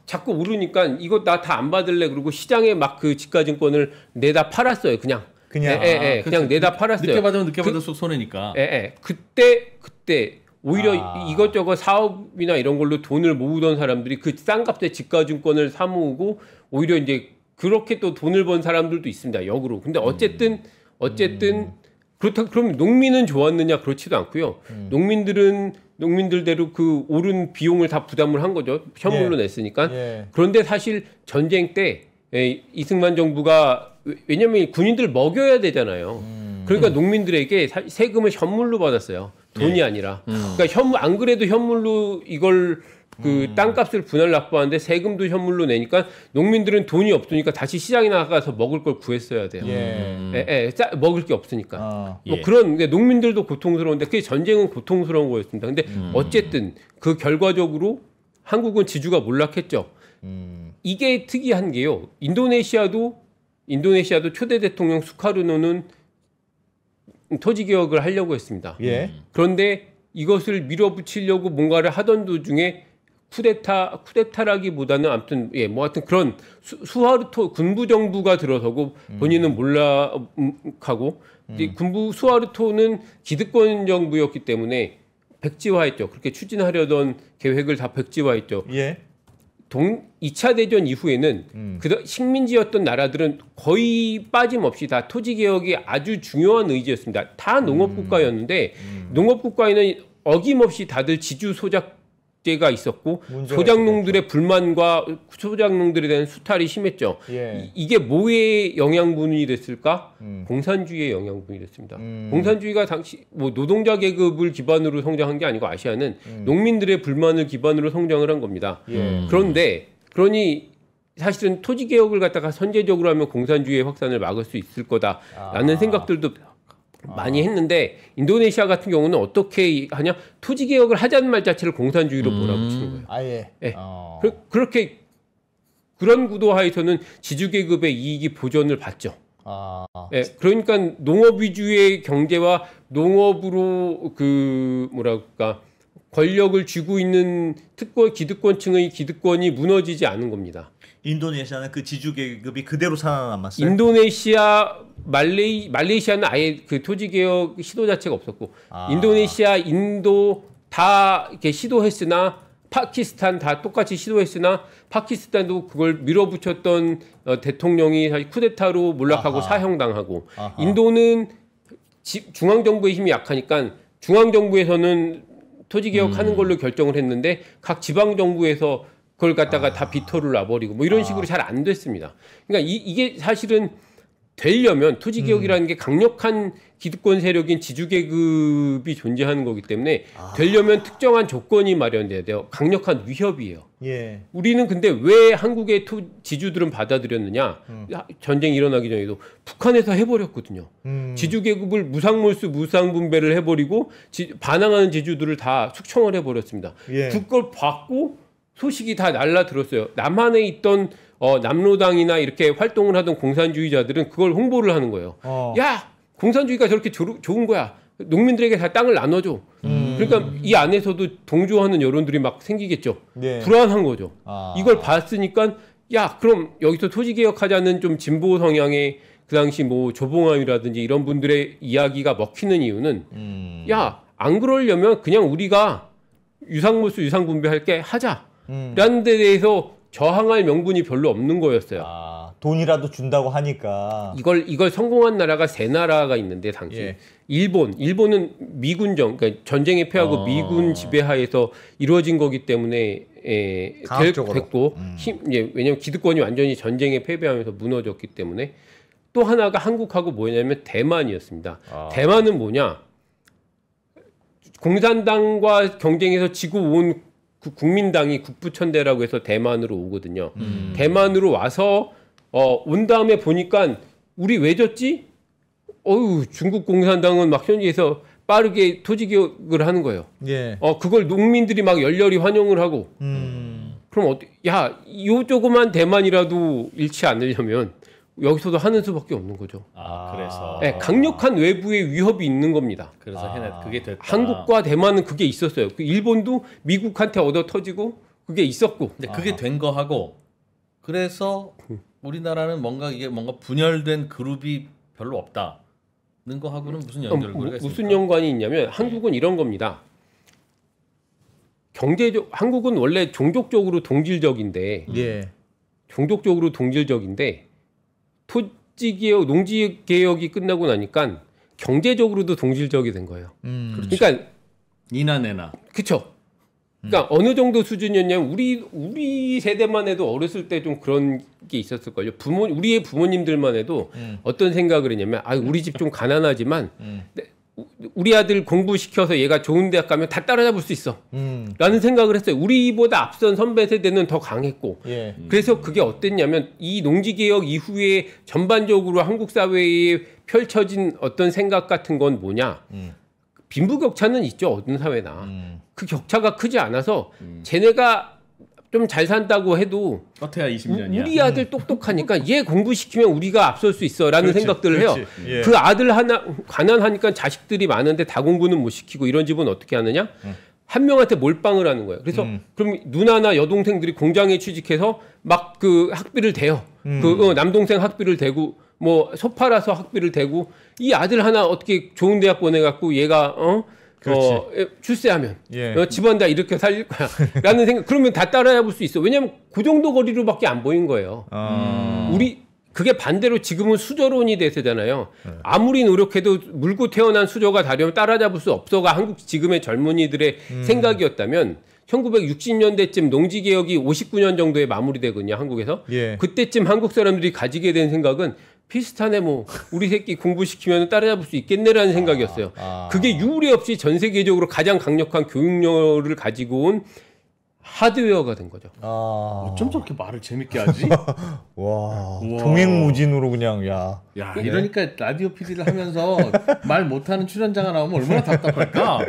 Speaker 4: 자꾸 오르니까 이거 나 다 안 받을래 그러고 시장에 막 그 지가증권을 내다 팔았어요. 그냥 내다 팔았어요.
Speaker 3: 늦게 받으면 늦게 받을수록 손해니까.
Speaker 4: 그때 오히려 이것저것 사업이나 이런 걸로 돈을 모으던 사람들이 그 싼 값에 지가증권을 사 모으고 오히려 이제 그렇게 또 돈을 번 사람들도 있습니다. 역으로. 근데 어쨌든 그렇다 그러면 농민은 좋았느냐? 그렇지도 않고요. 농민들대로 그 오른 비용을 다 부담을 한 거죠. 현물로 냈으니까. 그런데 사실 전쟁 때 이승만 정부가 왜냐면 군인들 먹여야 되잖아요. 그러니까 농민들에게 세금을 현물로 받았어요. 돈이 아니라. 그러니까 안 그래도 현물로 이걸 그 땅값을 분할 납부하는데 세금도 현물로 내니까 농민들은 돈이 없으니까 다시 시장에 나가서 먹을 걸 구했어야 돼요. 먹을 게 없으니까. 뭐 그런 농민들도 고통스러운데 그게 전쟁은 고통스러운 거였습니다. 근데 어쨌든 그 결과적으로 한국은 지주가 몰락했죠. 이게 특이한 게요. 인도네시아도 초대 대통령 수카르노는 토지 개혁을 하려고 했습니다. 그런데 이것을 밀어붙이려고 뭔가를 하던 도중에 쿠데타라기보다는 아무튼 하여튼 그런 수하르토 군부 정부가 들어서고 본인은 몰락하고 군부 수하르토는 기득권 정부였기 때문에 백지화했죠. 그렇게 추진하려던 계획을 다 백지화했죠. 2차 대전 이후에는 식민지였던 나라들은 거의 빠짐없이 다 토지 개혁이 아주 중요한 의지였습니다. 다 농업국가였는데 농업국가에는 어김없이 다들 지주 소작제가 있었고 소작농들의 불만과 소작농들에 대한 수탈이 심했죠. 이게 뭐의 영양분이 됐을까? 공산주의의 영양분이 됐습니다. 공산주의가 당시 뭐 노동자 계급을 기반으로 성장한 게 아니고 아시아는 농민들의 불만을 기반으로 성장을 한 겁니다. 그러니 사실은 토지 개혁을 갖다가 선제적으로 하면 공산주의의 확산을 막을 수 있을 거다라는 생각들도 많이 했는데 인도네시아 같은 경우는 어떻게 하냐? 토지 개혁을 하자는 말 자체를 공산주의로 몰아붙이는 거예요. 그렇게 그런 구도 하에서는 지주 계급의 이익이 보전을 받죠. 그러니까 농업 위주의 경제와 농업으로 그 뭐랄까 권력을 쥐고 있는 기득권층의 기득권이 무너지지 않은 겁니다.
Speaker 2: 인도네시아는 그 지주 계급이 그대로 살아남았어요.
Speaker 4: 말레이시아는 아예 그 토지 개혁 시도 자체가 없었고 인도네시아, 인도 다 이렇게 시도했으나 파키스탄 다 똑같이 시도했으나 파키스탄도 그걸 밀어붙였던 대통령이 사실 쿠데타로 몰락하고 사형당하고 인도는 중앙정부의 힘이 약하니까 중앙정부에서는 토지개혁하는 걸로 결정을 했는데 각 지방정부에서 그걸 갖다가 다 비토를 놔버리고 뭐 이런 식으로 잘 안 됐습니다. 그러니까 이게 사실은 되려면 토지개혁이라는 게 강력한 기득권 세력인 지주계급이 존재하는 거기 때문에 되려면 특정한 조건이 마련돼야 돼요. 강력한 위협이에요. 예. 우리는 근데 왜 한국의 지주들은 받아들였느냐. 전쟁이 일어나기 전에도 북한에서 해버렸거든요. 지주계급을 무상몰수 무상분배를 해버리고 반항하는 지주들을 다 숙청을 해버렸습니다. 예. 그걸 받고 소식이 다 날라들었어요. 남한에 있던 남로당이나 이렇게 활동을 하던 공산주의자들은 그걸 홍보를 하는 거예요. 야, 공산주의가 저렇게 좋은 거야. 농민들에게 다 땅을 나눠줘. 그러니까 이 안에서도 동조하는 여론들이 막 생기겠죠. 네. 불안한 거죠. 이걸 봤으니까 야, 그럼 여기서 토지개혁하자는 좀 진보 성향의 그 당시 뭐 조봉암이라든지 이런 분들의 이야기가 먹히는 이유는 야, 안 그러려면 그냥 우리가 유상몰수 유상분배할게 하자. 라는 데 대해서 저항할 명분이 별로 없는 거였어요.
Speaker 2: 돈이라도 준다고 하니까.
Speaker 4: 이걸 성공한 나라가 세 나라가 있는데 당시 예. 일본은 미군정, 그러니까 전쟁에 패하고 미군 지배하에서 이루어진 거기 때문에 됐고 왜냐하면 기득권이 완전히 전쟁에 패배하면서 무너졌기 때문에 또 하나가 한국하고 뭐냐면 대만이었습니다. 대만은 뭐냐? 공산당과 경쟁해서 지고 온 국민당이 국부천대라고 해서 대만으로 오거든요. 대만으로 와서 온 다음에 보니까 우리 왜 졌지? 중국 공산당은 막 현지에서 빠르게 토지개혁을 하는 거예요. 예. 그걸 농민들이 막 열렬히 환영을 하고. 그럼 요 조그만 대만이라도 잃지 않으려면 여기서도 하는 수밖에 없는 거죠.
Speaker 3: 그래서
Speaker 4: 네, 강력한 외부의 위협이 있는 겁니다.
Speaker 3: 그래서 그게 됐다.
Speaker 4: 한국과 대만은 그게 있었어요. 일본도 미국한테 얻어 터지고 그게 있었고.
Speaker 3: 근데 그게 된 거하고 그래서 우리나라는 뭔가 분열된 그룹이 별로 없다는 거하고는 무슨 연결고리가 있습니까?
Speaker 4: 무슨 연관이 있냐면 한국은 이런 겁니다. 한국은 원래 종족적으로 동질적인데 토지개혁, 농지개혁이 끝나고 나니까 경제적으로도 동질적이 된 거예요. 그러니까
Speaker 3: 이나내나.
Speaker 4: 그렇죠. 그러니까 어느 정도 수준이었냐면 우리 세대만 해도 어렸을 때 좀 그런 게 있었을걸요. 우리의 부모님들만 해도 어떤 생각을 했냐면 우리 집 좀 가난하지만 우리 아들 공부시켜서 얘가 좋은 대학 가면 다 따라잡을 수 있어 라는 생각을 했어요. 우리보다 앞선 선배 세대는 더 강했고 그래서 그게 어땠냐면 이 농지개혁 이후에 전반적으로 한국 사회에 펼쳐진 어떤 생각 같은 건 뭐냐. 빈부격차는 있죠. 어떤 사회나. 그 격차가 크지 않아서 쟤네가 좀 잘 산다고 해도
Speaker 3: 어때야 20년이야.
Speaker 4: 우리 아들 똑똑하니까 얘 공부시키면 우리가 앞설 수 있어라는 생각들을 해요. 예. 그 아들 하나 가난하니까 자식들이 많은데 다 공부는 못 시키고 이런 집은 어떻게 하느냐? 한 명한테 몰빵을 하는 거예요. 그래서 그럼 누나나 여동생들이 공장에 취직해서 막 그 학비를 대요. 남동생 학비를 대고 뭐 소파라서 학비를 대고 이 아들 하나 어떻게 좋은 대학 보내갖고 얘가 출세하면 집안 다 이렇게 살릴 거야 라는 생각. 그러면 다 따라잡을 수 있어. 왜냐하면 그 정도 거리로밖에 안 보인 거예요. 그게 반대로 지금은 수저론이 대세잖아요. 아무리 노력해도 물고 태어난 수저가 다르면 따라잡을 수 없어가 한국 지금의 젊은이들의 생각이었다면 1960년대쯤 농지개혁이 59년 정도에 마무리되거든요. 한국에서. 그때쯤 한국 사람들이 가지게 된 생각은 비슷하네 뭐 우리 새끼 공부시키면 따라잡을 수 있겠네라는 생각이었어요. 그게 유례 없이 전 세계적으로 가장 강력한 교육열을 가지고 온 하드웨어가 된 거죠.
Speaker 3: 어쩜 저렇게 말을 재밌게 하지?
Speaker 2: 와, 동행무진으로 그냥 야
Speaker 3: 이러니까 라디오 PD를 하면서 말 못하는 출연자가 나오면 얼마나 답답할까?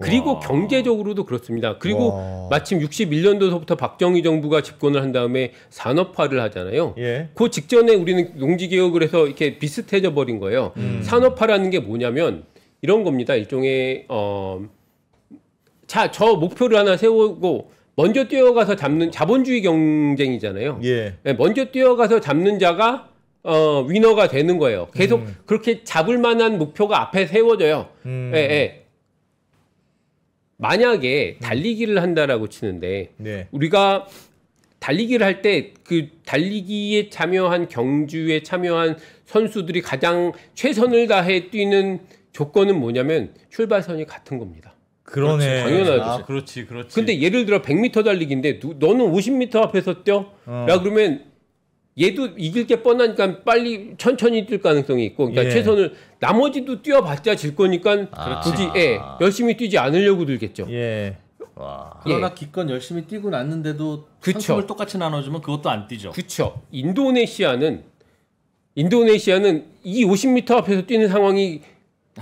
Speaker 4: 그리고 경제적으로도 그렇습니다. 그리고 마침 61년도서부터 박정희 정부가 집권을 한 다음에 산업화를 하잖아요. 그 직전에 우리는 농지개혁을 해서 이렇게 비슷해져 버린 거예요. 산업화라는 게 뭐냐면 이런 겁니다. 일종의 저 목표를 하나 세우고 먼저 뛰어가서 잡는 자본주의 경쟁이잖아요. 먼저 뛰어가서 잡는 자가 위너가 되는 거예요. 계속 그렇게 잡을 만한 목표가 앞에 세워져요. 만약에 달리기를 한다라고 치는데
Speaker 2: 네.
Speaker 4: 우리가 달리기를 할 때 그 달리기에 참여한 경주에 참여한 선수들이 가장 최선을 다해 뛰는 조건은 뭐냐면 출발선이 같은 겁니다.
Speaker 2: 그러네.
Speaker 4: 그렇지, 당연하죠.
Speaker 2: 그렇지.
Speaker 4: 근데 예를 들어 100m 달리기인데 너는 50m 앞에서 뛰어? 라 그러면 얘도 이길 게 뻔하니까 빨리 천천히 뛸 가능성이 있고 그러니까 최선을 나머지도 뛰어봤자 질 거니까 굳이 열심히 뛰지 않으려고 들겠죠.
Speaker 2: 예.
Speaker 3: 와. 그러나 기껏 열심히 뛰고 났는데도 상품을 똑같이 나눠주면 그것도 안 뛰죠.
Speaker 4: 그렇죠. 인도네시아는 이 50m 앞에서 뛰는 상황이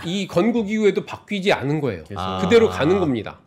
Speaker 4: 이 건국 이후에도 바뀌지 않은 거예요. 그대로 가는 겁니다.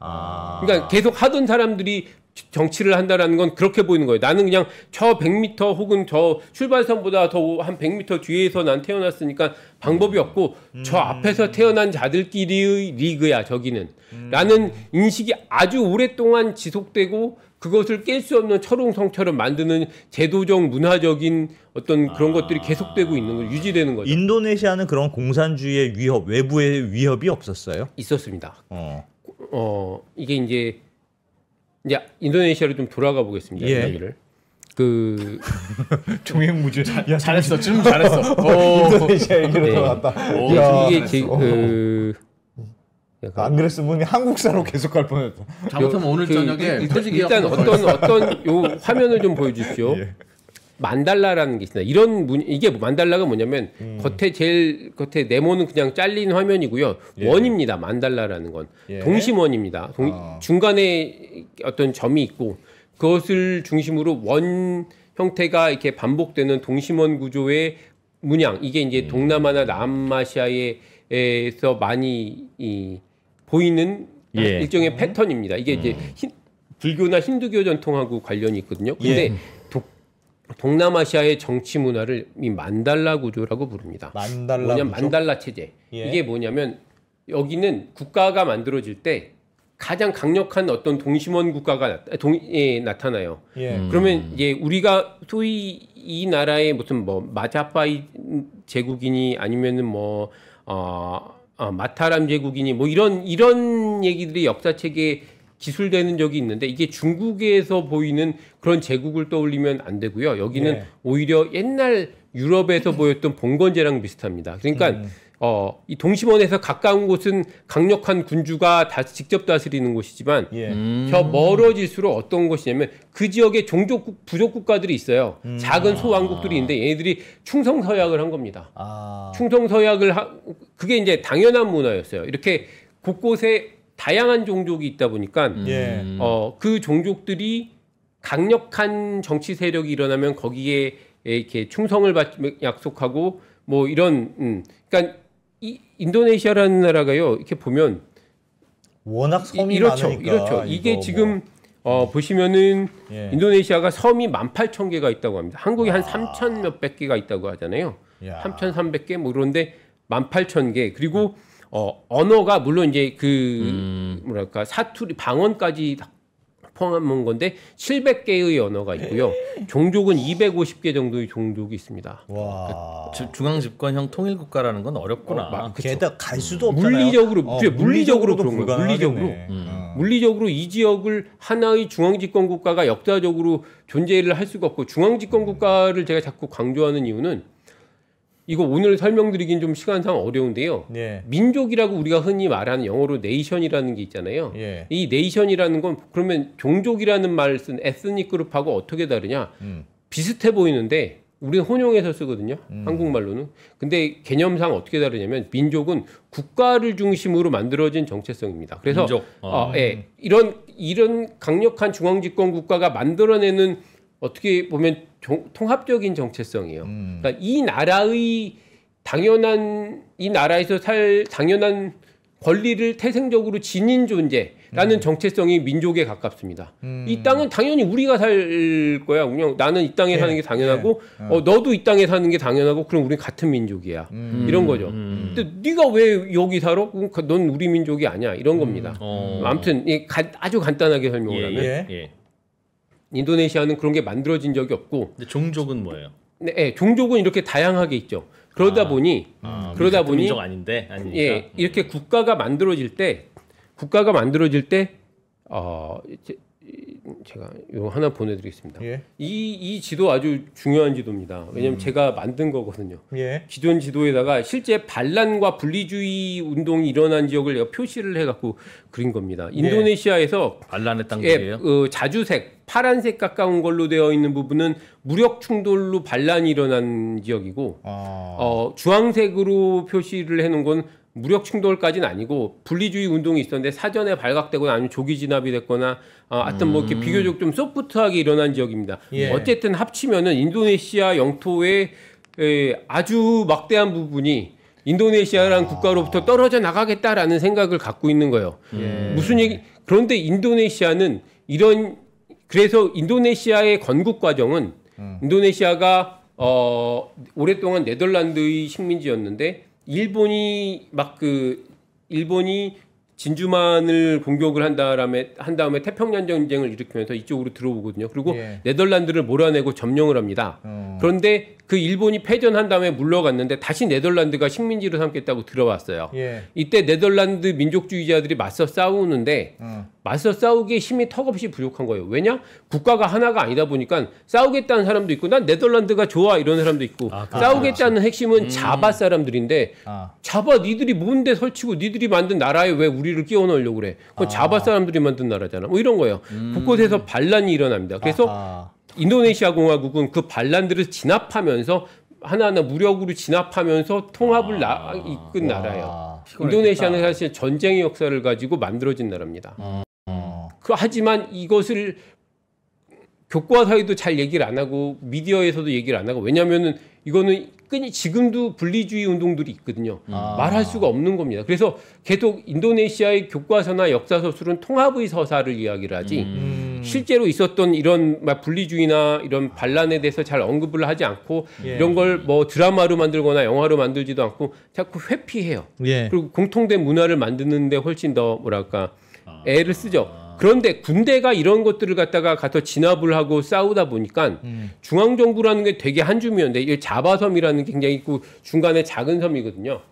Speaker 4: 그러니까 계속 하던 사람들이 정치를 한다라는 건 그렇게 보이는 거예요. 나는 그냥 저 100m 혹은 저 출발선보다 더 한 100m 뒤에서 난 태어났으니까 방법이 없고 저 앞에서 태어난 자들끼리의 리그야 저기는 라는 인식이 아주 오랫동안 지속되고 그것을 깰 수 없는 철옹성처럼 만드는 제도적 문화적인 어떤 그런 것들이 계속되고 있는 걸 유지되는 거죠.
Speaker 2: 인도네시아는 그런 공산주의의 위협, 외부의 위협이 없었어요?
Speaker 4: 있었습니다. 이게 이제 인도네시아로 좀 돌아가 보겠습니다. 이야기를.
Speaker 2: 종횡무진.
Speaker 3: 야, 잘했어. 좀 잘했어.
Speaker 2: 인도네시아 얘기로 돌아갔다.
Speaker 4: 이게
Speaker 2: 안 그랬으면 한국사로 계속 갈 뻔했다.
Speaker 3: 잘못하면 오늘 저녁에
Speaker 4: 일단 어떤 요 화면을 좀 보여주십시오. 만달라라는 게 있습니다. 이게 만달라가 뭐냐면 겉에 네모는 그냥 잘린 화면이고요. 원입니다. 만달라라는 건 동심원입니다. 중간에 어떤 점이 있고 그것을 중심으로 원 형태가 이렇게 반복되는 동심원 구조의 문양. 이게 이제 동남아나 남아시아에서 많이 보이는 일종의 패턴입니다. 이게 이제 불교나 힌두교 전통하고 관련이 있거든요. 근데 동남아시아의 정치 문화를 이 만달라 구조라고 부릅니다. 만달라 체제. 이게 뭐냐면 여기는 국가가 만들어질 때 가장 강력한 어떤 동심원 국가가 나타나요. 그러면 이제 우리가 소위 이 나라의 무슨 마자파이 제국이니 아니면은 마타람 제국이니 이런 얘기들이 역사책에 기술되는 적이 있는데 이게 중국에서 보이는 그런 제국을 떠올리면 안 되고요. 여기는 오히려 옛날 유럽에서 보였던 봉건제랑 비슷합니다. 그러니까 이 동심원에서 가까운 곳은 강력한 군주가 직접 다스리는 곳이지만 저 멀어질수록 어떤 곳이냐면 그 지역에 부족 국가들이 있어요. 작은 소왕국들이 있는데 얘네들이 충성서약을 한 겁니다. 충성서약을 그게 이제 당연한 문화였어요. 이렇게 곳곳에 다양한 종족이 있다 보니까 그 종족들이 강력한 정치 세력이 일어나면 거기에 이렇게 충성을 약속하고 이런 그러니까 이 인도네시아라는 나라가요. 이렇게 보면
Speaker 2: 워낙 섬이 많으니까
Speaker 4: 이렇죠. 이게 지금 보시면은 인도네시아가 섬이 18,000개가 있다고 합니다. 한국이 한 3,000 몇백 개가 있다고 하잖아요. 3,300개 그런데 18,000개 그리고 언어가 물론 이제 뭐랄까 사투리 방언까지 포함한 건데 700개의 언어가 있고요. 종족은 250개 정도의 종족이 있습니다.
Speaker 3: 와. 중앙 집권형 통일 국가라는 건 어렵구나.
Speaker 2: 게다가 갈 수도 없잖아요.
Speaker 4: 물리적으로 그런 거예요. 물리적으로 이 지역을 하나의 중앙 집권 국가가 역사적으로 존재를 할 수가 없고 중앙 집권 국가를 제가 자꾸 강조하는 이유는 이거 오늘 설명드리긴 좀 시간상 어려운데요. 민족이라고 우리가 흔히 말하는 영어로 네이션이라는 게 있잖아요. 이 네이션이라는 건 그러면 종족이라는 말을 쓴 에스닉 그룹하고 어떻게 다르냐? 비슷해 보이는데 우리는 혼용해서 쓰거든요. 한국말로는. 근데 개념상 어떻게 다르냐면 민족은 국가를 중심으로 만들어진 정체성입니다. 그래서 이런 강력한 중앙 집권 국가가 만들어내는 어떻게 보면 통합적인 정체성이에요. 그러니까 이 나라에서 살 당연한 권리를 태생적으로 지닌 존재라는 정체성이 민족에 가깝습니다. 이 땅은 당연히 우리가 살 거야. 그냥 나는 이 땅에 사는 게 당연하고, 너도 이 땅에 사는 게 당연하고, 그럼 우리 같은 민족이야. 이런 거죠. 근데 네가 왜 여기 살아? 넌 우리 민족이 아니야. 이런 겁니다. 아무튼 아주 간단하게 설명을 하면. 인도네시아는 그런 게 만들어진 적이 없고.
Speaker 3: 근데 종족은 뭐예요?
Speaker 4: 네, 종족은 이렇게 다양하게 있죠. 그러다 보니
Speaker 3: 민족 아닌데
Speaker 4: 이렇게 국가가 만들어질 때 국가가 만들어질 때 제가 이거 하나 보내드리겠습니다. 예. 이 지도 아주 중요한 지도입니다. 왜냐하면 제가 만든 거거든요. 예. 기존 지도에다가 실제 반란과 분리주의 운동이 일어난 지역을 내가 표시를 해갖고 그린 겁니다. 인도네시아에서
Speaker 3: 반란의 땅들이에요.
Speaker 4: 자주색, 파란색 가까운 걸로 되어 있는 부분은 무력 충돌로 반란이 일어난 지역이고 주황색으로 표시를 해놓은 건 무력 충돌까지는 아니고 분리주의 운동이 있었는데 사전에 발각되거나 아니면 조기 진압이 됐거나 하여튼 뭐 이렇게 비교적 좀 소프트하게 일어난 지역입니다. 예. 어쨌든 합치면은 인도네시아 영토의 아주 막대한 부분이 인도네시아라는 국가로부터 떨어져 나가겠다라는 생각을 갖고 있는 거예요. 무슨 얘기? 그런데 인도네시아는 그래서 인도네시아의 건국 과정은 인도네시아가 오랫동안 네덜란드의 식민지였는데 일본이 일본이 진주만을 공격을 한 다음에 태평양 전쟁을 일으키면서 이쪽으로 들어오거든요. 그리고 네덜란드를 몰아내고 점령을 합니다. 그런데 그 일본이 패전한 다음에 물러갔는데 다시 네덜란드가 식민지로 삼겠다고 들어왔어요. 이때 네덜란드 민족주의자들이 맞서 싸우는데 맞서 싸우기에 힘이 턱없이 부족한 거예요. 왜냐? 국가가 하나가 아니다 보니까 싸우겠다는 사람도 있고 난 네덜란드가 좋아 이런 사람도 있고 싸우겠다는 핵심은 자바 사람들인데 자바 니들이 뭔데 설치고 니들이 만든 나라에 왜 우리를 끼워 넣으려고 그래. 그건 자바 사람들이 만든 나라잖아. 뭐 이런 거예요. 곳곳에서 반란이 일어납니다. 그래서 인도네시아 공화국은 그 반란들을 진압하면서 하나하나 무력으로 진압하면서 통합을 이끈 나라예요. 인도네시아는 사실 전쟁의 역사를 가지고 만들어진 나라입니다. 하지만 이것을 교과서에도 잘 얘기를 안 하고 미디어에서도 얘기를 안 하고 왜냐하면은 이거는 지금도 분리주의 운동들이 있거든요. 말할 수가 없는 겁니다. 그래서 계속 인도네시아의 교과서나 역사서술은 통합의 서사를 이야기를 하지 실제로 있었던 이런 분리주의나 이런 반란에 대해서 잘 언급을 하지 않고 이런 걸 뭐 드라마로 만들거나 영화로 만들지도 않고 자꾸 회피해요. 그리고 공통된 문화를 만드는데 훨씬 더 뭐랄까 애를 쓰죠. 그런데 군대가 이런 것들을 갖다가 가서 진압을 하고 싸우다 보니까 중앙정부라는 게 되게 한 줌이었는데 이 자바섬이라는 게 굉장히 있고 중간에 작은 섬이거든요.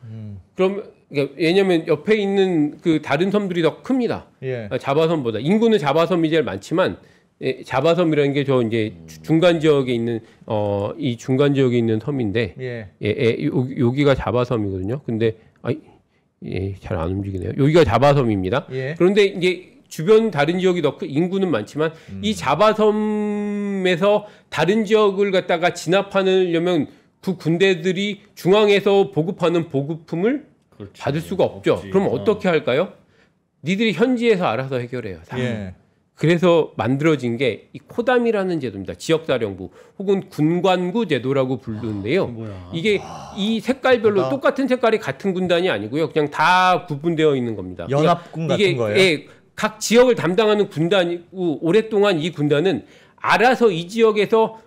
Speaker 4: 그럼 왜냐하면 옆에 있는 그 다른 섬들이 더 큽니다. 자바섬보다 인구는 자바섬이 제일 많지만 자바섬이라는 게 저 이제 중간 지역에 있는 이 중간 지역에 있는 섬인데 여기가 자바섬이거든요. 근데 잘 안 움직이네요. 여기가 자바섬입니다. 그런데 이제 주변 다른 지역이 더 인구는 많지만 이 자바섬에서 다른 지역을 갖다가 진압하려면 그 군대들이 중앙에서 보급하는 보급품을 받을 수가 없죠. 그럼 어떻게 할까요? 니들이 현지에서 알아서 해결해요. 그래서 만들어진 게 이 코담이라는 제도입니다. 지역사령부 혹은 군관구 제도라고 부르는데요. 이게 이 색깔별로 똑같은 색깔이 같은 군단이 아니고요. 그냥 다 구분되어 있는 겁니다.
Speaker 2: 연합군 같은 거예요?
Speaker 4: 각 지역을 담당하는 군단이고 오랫동안 이 군단은 알아서 이 지역에서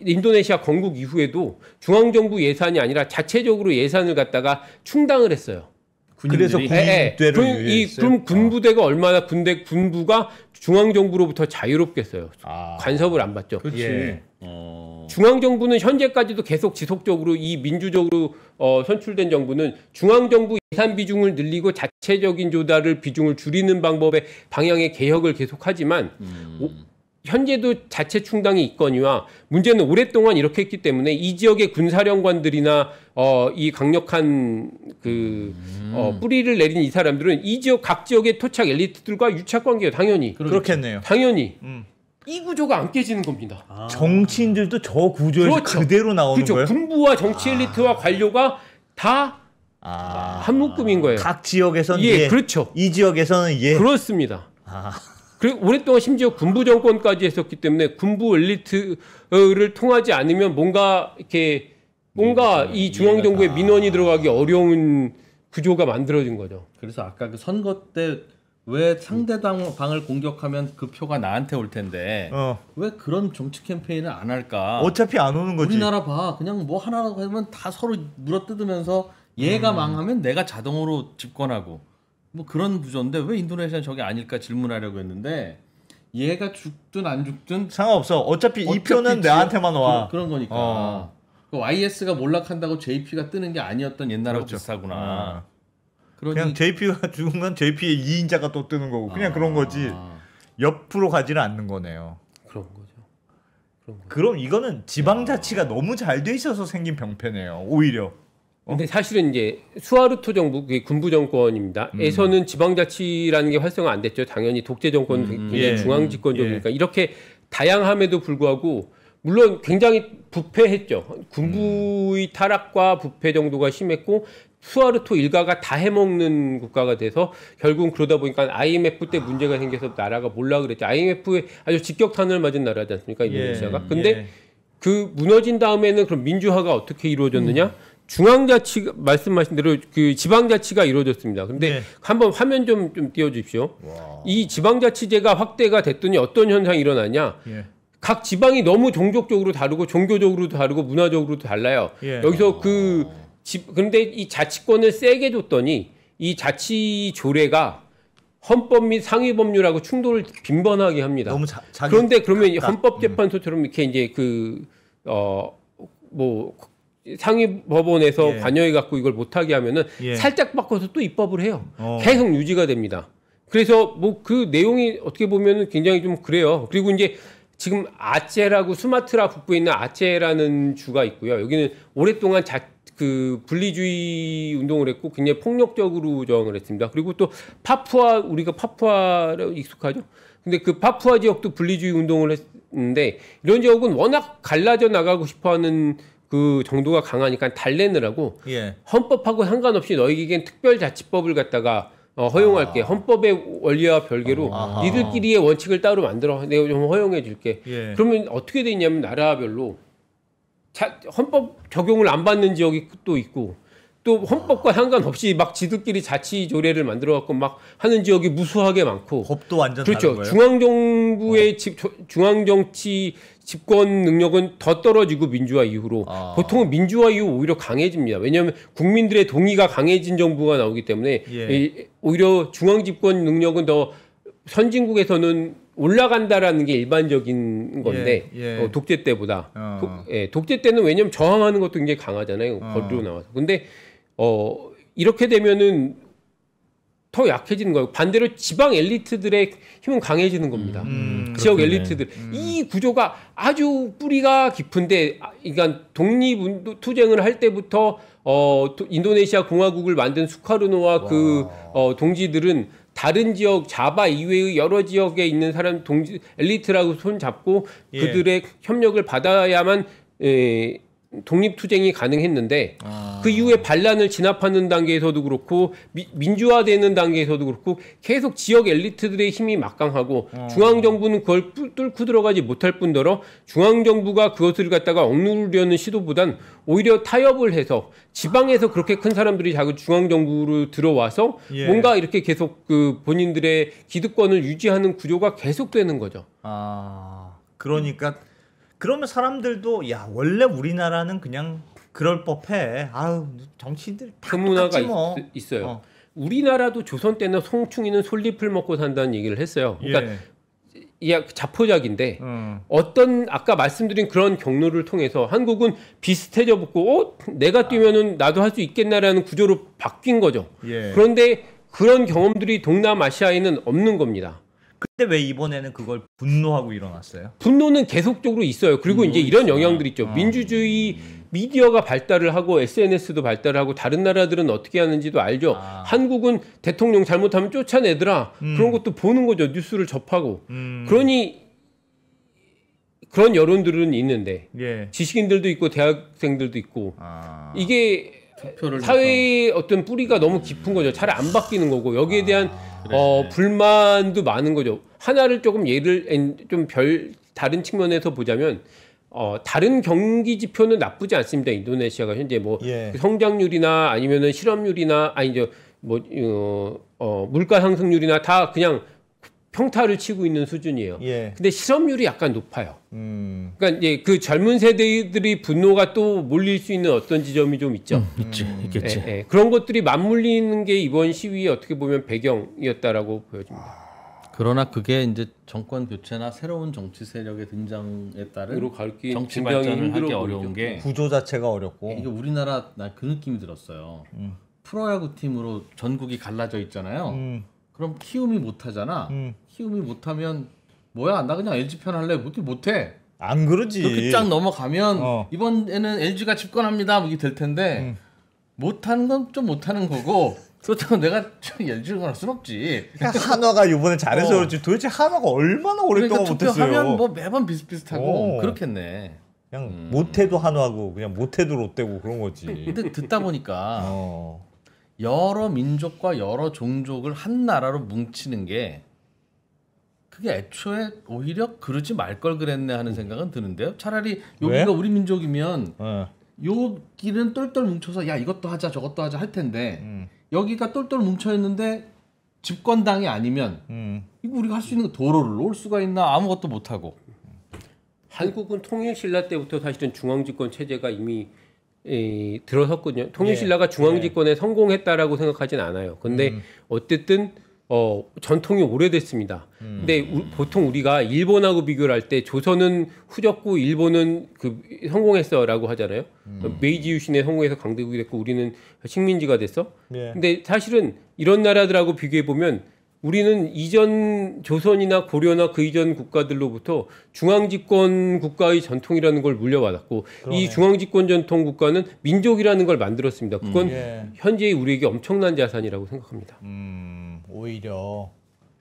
Speaker 4: 인도네시아 건국 이후에도 중앙정부 예산이 아니라 자체적으로 예산을 갖다가 충당을 했어요.
Speaker 2: 그래서 군대를 유예했어요?
Speaker 4: 그럼 군부대가 얼마나 군부가 중앙정부로부터 자유롭겠어요. 간섭을 안 받죠. 중앙정부는 현재까지도 계속 지속적으로 이 민주적으로 선출된 정부는 중앙정부 예산 비중을 늘리고 자체적인 조달을 비중을 줄이는 방향의 개혁을 계속하지만 현재도 자체 충당이 있거니와 문제는 오랫동안 이렇게 했기 때문에 이 지역의 군사령관들이나 이 강력한 뿌리를 내린 이 사람들은 이 지역 각 지역의 토착 엘리트들과 유착 관계예요. 당연히.
Speaker 2: 그렇겠네요.
Speaker 4: 당연히. 이 구조가 안 깨지는 겁니다.
Speaker 2: 정치인들도 저 구조에서 그대로 나오는 거예요?
Speaker 4: 군부와 정치 엘리트와 관료가 다 한 묶음인 거예요.
Speaker 2: 각 지역에서는
Speaker 4: 그렇죠.
Speaker 2: 이 지역에서는
Speaker 4: 그렇습니다. 그리고 오랫동안 심지어 군부 정권까지 했었기 때문에 군부 엘리트를 통하지 않으면 뭔가 이 중앙 정부에 민원이 들어가기 어려운 구조가 만들어진 거죠.
Speaker 3: 그래서 아까 그 선거 때 왜 상대방을 공격하면 그 표가 나한테 올 텐데 왜 그런 정치 캠페인을 안 할까?
Speaker 2: 어차피 안 오는 거지.
Speaker 3: 우리나라 봐. 그냥 뭐 하나라도 하면 다 서로 물어뜯으면서 얘가 망하면 내가 자동으로 집권하고 뭐 그런 구조인데 왜 인도네시아는 저게 아닐까 질문하려고 했는데 얘가 죽든 안 죽든
Speaker 2: 상관없어. 어차피 이 표는 내한테만 와.
Speaker 3: 그런 거니까. 그 YS가 몰락한다고 JP가 뜨는 게 아니었던 옛날하고 비슷하구나.
Speaker 2: 그냥 JP가 죽으면 JP의 2인자가 또 뜨는 거고 그냥 그런 거지. 옆으로 가지는 않는 거네요.
Speaker 4: 그런 거죠.
Speaker 2: 그럼 이거는 지방자치가 너무 잘 돼 있어서 생긴 병폐네요. 오히려.
Speaker 4: 근데 사실은 이제 수하르토 정부, 그게 군부 정권입니다. 에서는 지방자치라는 게 활성화 안 됐죠. 당연히 독재 정권, 중앙 집권 정부니까 이렇게 다양함에도 불구하고 물론 굉장히 부패했죠. 군부의 타락과 부패 정도가 심했고 수하르토 일가가 다 해먹는 국가가 돼서 결국은 그러다 보니까 IMF 때 문제가 생겨서 나라가 몰라 그랬죠. IMF에 아주 직격탄을 맞은 나라지 않습니까, 인도네시아가. 근데 그 무너진 다음에는 그럼 민주화가 어떻게 이루어졌느냐? 중앙자치 말씀하신 대로 그 지방자치가 이루어졌습니다. 근데 한번 화면 좀 띄워주십시오. 이 지방자치제가 확대가 됐더니 어떤 현상이 일어나냐? 각 지방이 너무 종족적으로 다르고 종교적으로도 다르고 문화적으로도 달라요. 여기서 그런데 이 자치권을 세게 줬더니 이 자치 조례가 헌법 및 상위 법률하고 충돌을 빈번하게 합니다. 너무 그런데 그러면 헌법재판소처럼 이렇게 이제 상위 법원에서 관여해 갖고 이걸 못하게 하면은 살짝 바꿔서 또 입법을 해요. 계속 유지가 됩니다. 그래서 뭐 그 내용이 어떻게 보면은 굉장히 좀 그래요. 그리고 이제 지금 아체라고 수마트라 북부에 있는 아체라는 주가 있고요. 여기는 오랫동안 분리주의 운동을 했고 굉장히 폭력적으로 저항을 했습니다. 그리고 또 우리가 파푸아로 익숙하죠. 근데 그 파푸아 지역도 분리주의 운동을 했는데 이런 지역은 워낙 갈라져 나가고 싶어하는 그 정도가 강하니까 달래느라고 헌법하고 상관없이 너희에겐 특별자치법을 갖다가 허용할게. 헌법의 원리와 별개로 니들끼리의 원칙을 따로 만들어. 내가 좀 허용해 줄게. 그러면 어떻게 돼 있냐면 나라별로 헌법 적용을 안 받는 지역이 또 있고 또 헌법과 상관없이 막 지들끼리 자치 조례를 만들어 갖고 막 하는 지역이 무수하게 많고
Speaker 2: 법도 완전
Speaker 4: 그렇죠.
Speaker 2: 다른 거예요?
Speaker 4: 중앙 정부의 중앙 정치 집권 능력은 더 떨어지고 민주화 이후로 보통은 민주화 이후 오히려 강해집니다. 왜냐하면 국민들의 동의가 강해진 정부가 나오기 때문에 오히려 중앙 집권 능력은 더 선진국에서는 올라간다라는 게 일반적인 건데 독재 때보다 독재 때는 왜냐하면 저항하는 것도 굉장히 강하잖아요. 거리로 나와서. 근데 이렇게 되면은 더 약해지는 거예요. 반대로 지방 엘리트들의 힘은 강해지는 겁니다. 지역 엘리트들. 이 구조가 아주 뿌리가 깊은데, 그러니까 독립투쟁을 할 때부터 인도네시아 공화국을 만든 수카르노와 그 동지들은 다른 지역 자바 이외의 여러 지역에 있는 사람 엘리트라고 손잡고 그들의 협력을 받아야만 독립투쟁이 가능했는데 그 이후에 반란을 진압하는 단계에서도 그렇고 민주화되는 단계에서도 그렇고 계속 지역 엘리트들의 힘이 막강하고 중앙정부는 그걸 뚫고 들어가지 못할 뿐더러 중앙정부가 그것을 갖다가 억누르려는 시도보단 오히려 타협을 해서 지방에서 그렇게 큰 사람들이 자꾸 중앙정부로 들어와서 뭔가 이렇게 계속 그 본인들의 기득권을 유지하는 구조가 계속되는 거죠.
Speaker 2: 그러니까 그러면 사람들도 야 원래 우리나라는 그냥 그럴 법해. 아유 정치인들 다
Speaker 4: 문화가
Speaker 2: 뭐.
Speaker 4: 있어요. 우리나라도 조선 때는 송충이는 솔잎을 먹고 산다는 얘기를 했어요. 그러니까 자포자기인데 어떤 아까 말씀드린 그런 경로를 통해서 한국은 비슷해져 붙고 내가 뛰면은 나도 할 수 있겠나라는 구조로 바뀐 거죠. 그런데 그런 경험들이 동남아시아에는 없는 겁니다.
Speaker 2: 근데 왜 이번에는 그걸 분노하고 일어났어요?
Speaker 4: 분노는 계속적으로 있어요. 그리고 이제 이런 영향들이 있죠. 민주주의 미디어가 발달을 하고 SNS도 발달을 하고 다른 나라들은 어떻게 하는지도 알죠. 한국은 대통령 잘못하면 쫓아내더라. 그런 것도 보는 거죠. 뉴스를 접하고. 그러니 그런 여론들은 있는데 지식인들도 있고 대학생들도 있고 이게 사회의 어떤 뿌리가 너무 깊은 거죠. 잘 안 바뀌는 거고 여기에 대한 불만도 많은 거죠. 하나를 조금 다른 측면에서 보자면 다른 경기 지표는 나쁘지 않습니다. 인도네시아가 현재 뭐 성장률이나 아니면은 실업률이나 물가 상승률이나 다 그냥 평타를 치고 있는 수준이에요. 근데 실업률이 약간 높아요. 그러니까 이제 그 젊은 세대들이 분노가 또 몰릴 수 있는 어떤 지점이 좀 있죠.
Speaker 3: 있겠지.
Speaker 4: 그런 것들이 맞물리는 게 이번 시위의 어떻게 보면 배경이었다라고 보여집니다.
Speaker 3: 그러나 그게 이제 정권 교체나 새로운 정치 세력의 등장에 따른 정치 발전을 하기 어려운 게
Speaker 2: 구조 자체가 어렵고
Speaker 3: 이게 우리나라 나 그 느낌이 들었어요. 프로야구 팀으로 전국이 갈라져 있잖아요. 그럼 키움이 못하잖아. 키움이 못하면 뭐야 나 그냥 LG 편 할래. 못해.
Speaker 2: 안 그러지.
Speaker 3: 그렇게 쫙 넘어가면 이번에는 LG가 집권합니다. 이게 될 텐데 못하는 건 좀 못하는 거고 그렇다고 내가 LG를 할 수는 없지.
Speaker 2: 한화가 이번에 잘해서 그렇지 도대체 한화가 얼마나 오랫동안
Speaker 3: 그러니까
Speaker 2: 못했어요.
Speaker 3: 투표하면 뭐 매번 비슷비슷하고 그렇겠네.
Speaker 2: 그냥 못해도 한화고 그냥 못해도 롯데고 그런 거지.
Speaker 3: 근데 듣다 보니까 여러 민족과 여러 종족을 한 나라로 뭉치는 게 그게 애초에 오히려 그러지 말 걸 그랬네 하는 생각은 드는데요. 차라리 여기가
Speaker 2: 왜?
Speaker 3: 우리 민족이면 여기는 똘똘 뭉쳐서 야 이것도 하자 저것도 하자 할 텐데 여기가 똘똘 뭉쳐 있는데 집권당이 아니면 이거 우리가 할 수 있는 거 도로를 놓을 수가 있나 아무것도 못 하고.
Speaker 4: 한국은 통일신라 때부터 사실은 중앙집권 체제가 이미 들어섰거든요. 통일신라가 중앙집권에 성공했다라고 생각하진 않아요. 근데 어쨌든 전통이 오래됐습니다. 근데 보통 우리가 일본하고 비교를 할 때 조선은 후졌고 일본은 성공했어라고 하잖아요. 메이지 유신에 성공해서 강대국이 됐고 우리는 식민지가 됐어. 근데 사실은 이런 나라들하고 비교해 보면 우리는 이전 조선이나 고려나 그 이전 국가들로부터 중앙집권 국가의 전통이라는 걸 물려받았고 그러네. 이 중앙집권 전통 국가는 민족이라는 걸 만들었습니다. 그건 현재의 우리에게 엄청난 자산이라고 생각합니다.
Speaker 2: 오히려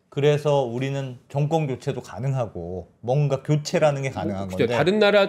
Speaker 2: 그래서 우리는 정권 교체도 가능하고 뭔가 교체라는 게 가능한 건데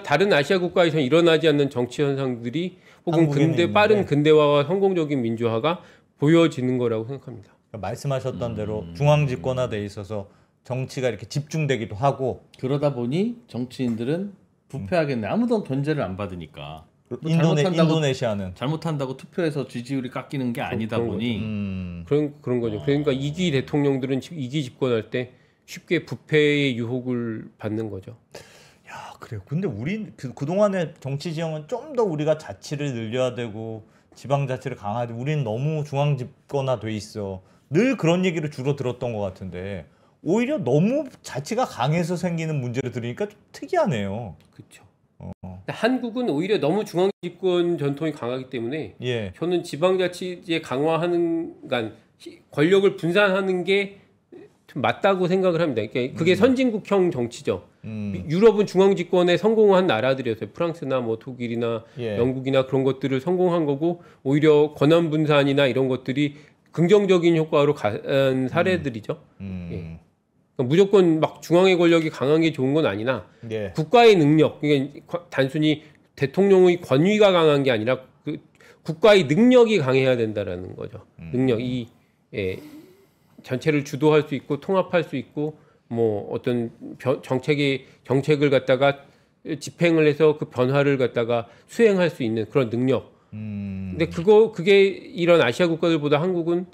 Speaker 4: 다른 아시아 국가에서는 일어나지 않는 정치 현상들이 혹은 빠른 근대화와 성공적인 민주화가 보여지는 거라고 생각합니다.
Speaker 2: 말씀하셨던 대로 중앙 집권화돼 있어서 정치가 이렇게 집중되기도 하고
Speaker 3: 그러다 보니 정치인들은 부패하겠네. 아무도 견제를 안 받으니까.
Speaker 2: 인도네시아는
Speaker 3: 잘못한다고 투표에서 지지율이 깎이는 게 아니다 보니
Speaker 4: 그런 거죠. 그러니까 2기 대통령들은 2기 집권할 때 쉽게 부패의 유혹을 받는 거죠.
Speaker 2: 야, 그래요. 근데 우리 그동안의 정치 지형은 좀 더 우리가 자치를 늘려야 되고 지방 자치를 강화하되 우리는 너무 중앙 집권화돼 있어. 늘 그런 얘기를 주로 들었던 것 같은데 오히려 너무 자치가 강해서 생기는 문제를 들으니까 좀 특이하네요.
Speaker 4: 그렇죠. 한국은 오히려 너무 중앙 집권 전통이 강하기 때문에 저는 지방 자치제 강화하는 그러니까 권력을 분산하는 게 좀 맞다고 생각을 합니다. 그러니까 그게 선진국형 정치죠. 유럽은 중앙 집권에 성공한 나라들이었어요. 프랑스나 뭐 독일이나 영국이나 그런 것들을 성공한 거고 오히려 권한 분산이나 이런 것들이 긍정적인 효과로 간 사례들이죠. 그러니까 무조건 막 중앙의 권력이 강한 게 좋은 건 아니나 국가의 능력, 그러니까 단순히 대통령의 권위가 강한 게 아니라 그 국가의 능력이 강해야 된다라는 거죠. 능력, 전체를 주도할 수 있고 통합할 수 있고 뭐 어떤 정책을 갖다가 집행을 해서 그 변화를 갖다가 수행할 수 있는 그런 능력. 근데 그게 이런 아시아 국가들보다 한국은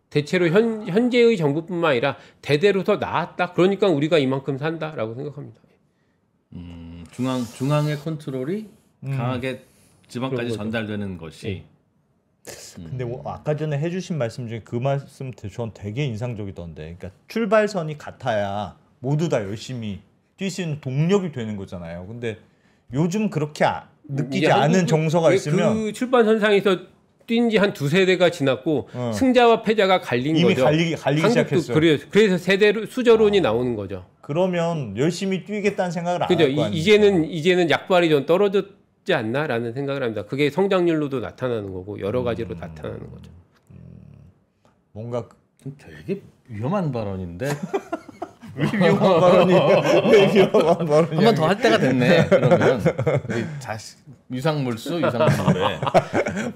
Speaker 4: 대체로 현재의 정부뿐만 아니라 대대로 더 나았다. 그러니까 우리가 이만큼 산다라고 생각합니다.
Speaker 3: 중앙의 컨트롤이 강하게 지방까지 전달되는 것이.
Speaker 2: 근데 뭐 아까 전에 해주신 말씀 중에 그 말씀 전 되게 인상적이던데. 그러니까 출발선이 같아야 모두 다 열심히 뛸 수 있는 동력이 되는 거잖아요. 근데 요즘 그렇게 느끼지 않은 정서가 있으면
Speaker 4: 그 출발선상에서 뛴 지 한 두세 대가 지났고 승자와 패자가 갈린
Speaker 2: 이미
Speaker 4: 거죠.
Speaker 2: 갈리기 시작했어요.
Speaker 4: 그래서 세대로 수저론이 나오는 거죠.
Speaker 2: 그러면 열심히 뛰겠다는 생각을 안 할 거 아닙니까?
Speaker 4: 이제는 약발이 좀 떨어졌지 않나라는 생각을 합니다. 그게 성장률로도 나타나는 거고 여러 가지로 나타나는 거죠.
Speaker 2: 뭔가
Speaker 3: 되게 위험한 발언인데.
Speaker 2: 위험한 발언이에요.
Speaker 3: 한 번 더 할 때가 됐네. 그러면 유상물수 유상물에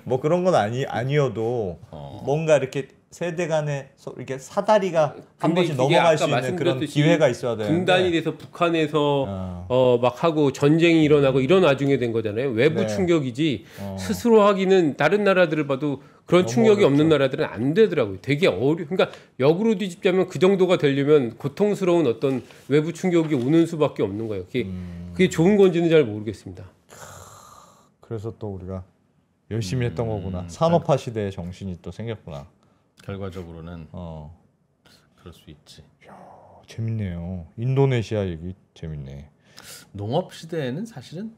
Speaker 2: 뭐 그런 건 아니어도 뭔가 이렇게 세대 간에 이렇게 사다리가 한 번씩 넘어갈 수 있는 그런 기회가 있어야 되는데
Speaker 4: 분단이 돼서 북한에서 막 하고 전쟁이 일어나고 이런 와중에 된 거잖아요. 외부 충격이지 스스로 하기는 다른 나라들을 봐도 그런 충격이 없는 나라들은 안 되더라고요. 되게 그러니까 역으로 뒤집자면 그 정도가 되려면 고통스러운 어떤 외부 충격이 오는 수밖에 없는 거예요. 그게 좋은 건지는 잘 모르겠습니다.
Speaker 2: 그래서 또 우리가 열심히 했던 거구나. 산업화 시대의 정신이 또 생겼구나.
Speaker 3: 결과적으로는 그럴 수 있지.
Speaker 2: 이야, 재밌네요. 인도네시아 얘기 재밌네.
Speaker 3: 농업 시대에는 사실은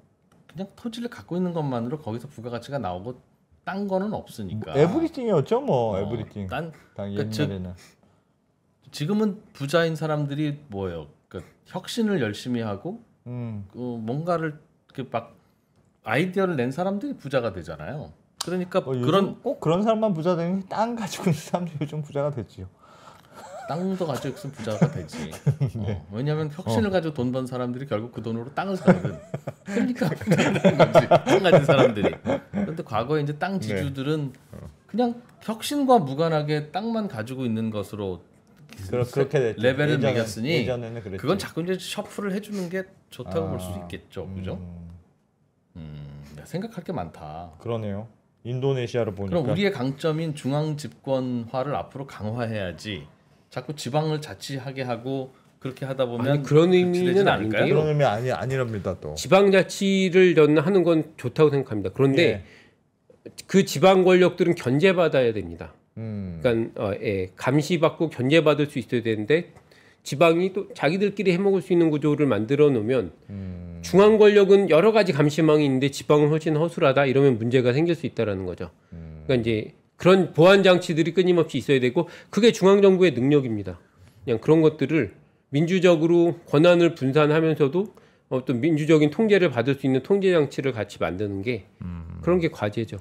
Speaker 3: 그냥 토지를 갖고 있는 것만으로 거기서 부가가치가 나오고 딴 거는 없으니까.
Speaker 2: 에브리띵이었죠, 뭐 에브리띵.
Speaker 3: 그러니까 옛날에는. 지금은 부자인 사람들이 뭐예요? 그러니까 혁신을 열심히 하고 뭔가를 막 아이디어를 낸 사람들이 부자가 되잖아요. 그러니까
Speaker 2: 꼭 그런 사람만 부자 되는 게 땅 가지고 있는 사람들이 요즘 부자가 됐지요.
Speaker 3: 땅도 가지고 있으면 부자가 되지. 네. 왜냐하면 혁신을 가지고 돈 번 사람들이 결국 그 돈으로 땅을 사거든. 그러니까 부자가 되는 거지. 땅 가진 사람들이. 그런데 과거에 이제 땅 지주들은 그냥 혁신과 무관하게 땅만 가지고 있는 것으로
Speaker 2: 그렇게 됐죠.
Speaker 3: 레벨을 매겼으니 그건 자꾸 이제 셔플을 해주는 게 좋다고 볼 수 있겠죠, 그죠? 생각할 게 많다.
Speaker 2: 그러네요. 인도네시아로 보니까.
Speaker 3: 그럼 우리의 강점인 중앙 집권화를 앞으로 강화해야지. 자꾸 지방을 자치하게 하고 그렇게 하다 보면
Speaker 4: 아니, 그런 의미는 아닌데요.
Speaker 2: 그런 의미 아니랍니다 또.
Speaker 4: 지방 자치를 하는 건 좋다고 생각합니다. 그런데 그 지방 권력들은 견제받아야 됩니다. 그러니까 감시받고 견제받을 수 있어야 되는데 지방이 또 자기들끼리 해먹을 수 있는 구조를 만들어 놓으면 중앙 권력은 여러 가지 감시망이 있는데 지방은 훨씬 허술하다 이러면 문제가 생길 수 있다라는 거죠. 그러니까 이제 그런 보안 장치들이 끊임없이 있어야 되고 그게 중앙 정부의 능력입니다. 그냥 그런 것들을 민주적으로 권한을 분산하면서도 어떤 민주적인 통제를 받을 수 있는 통제 장치를 같이 만드는 게 그런 게 과제죠.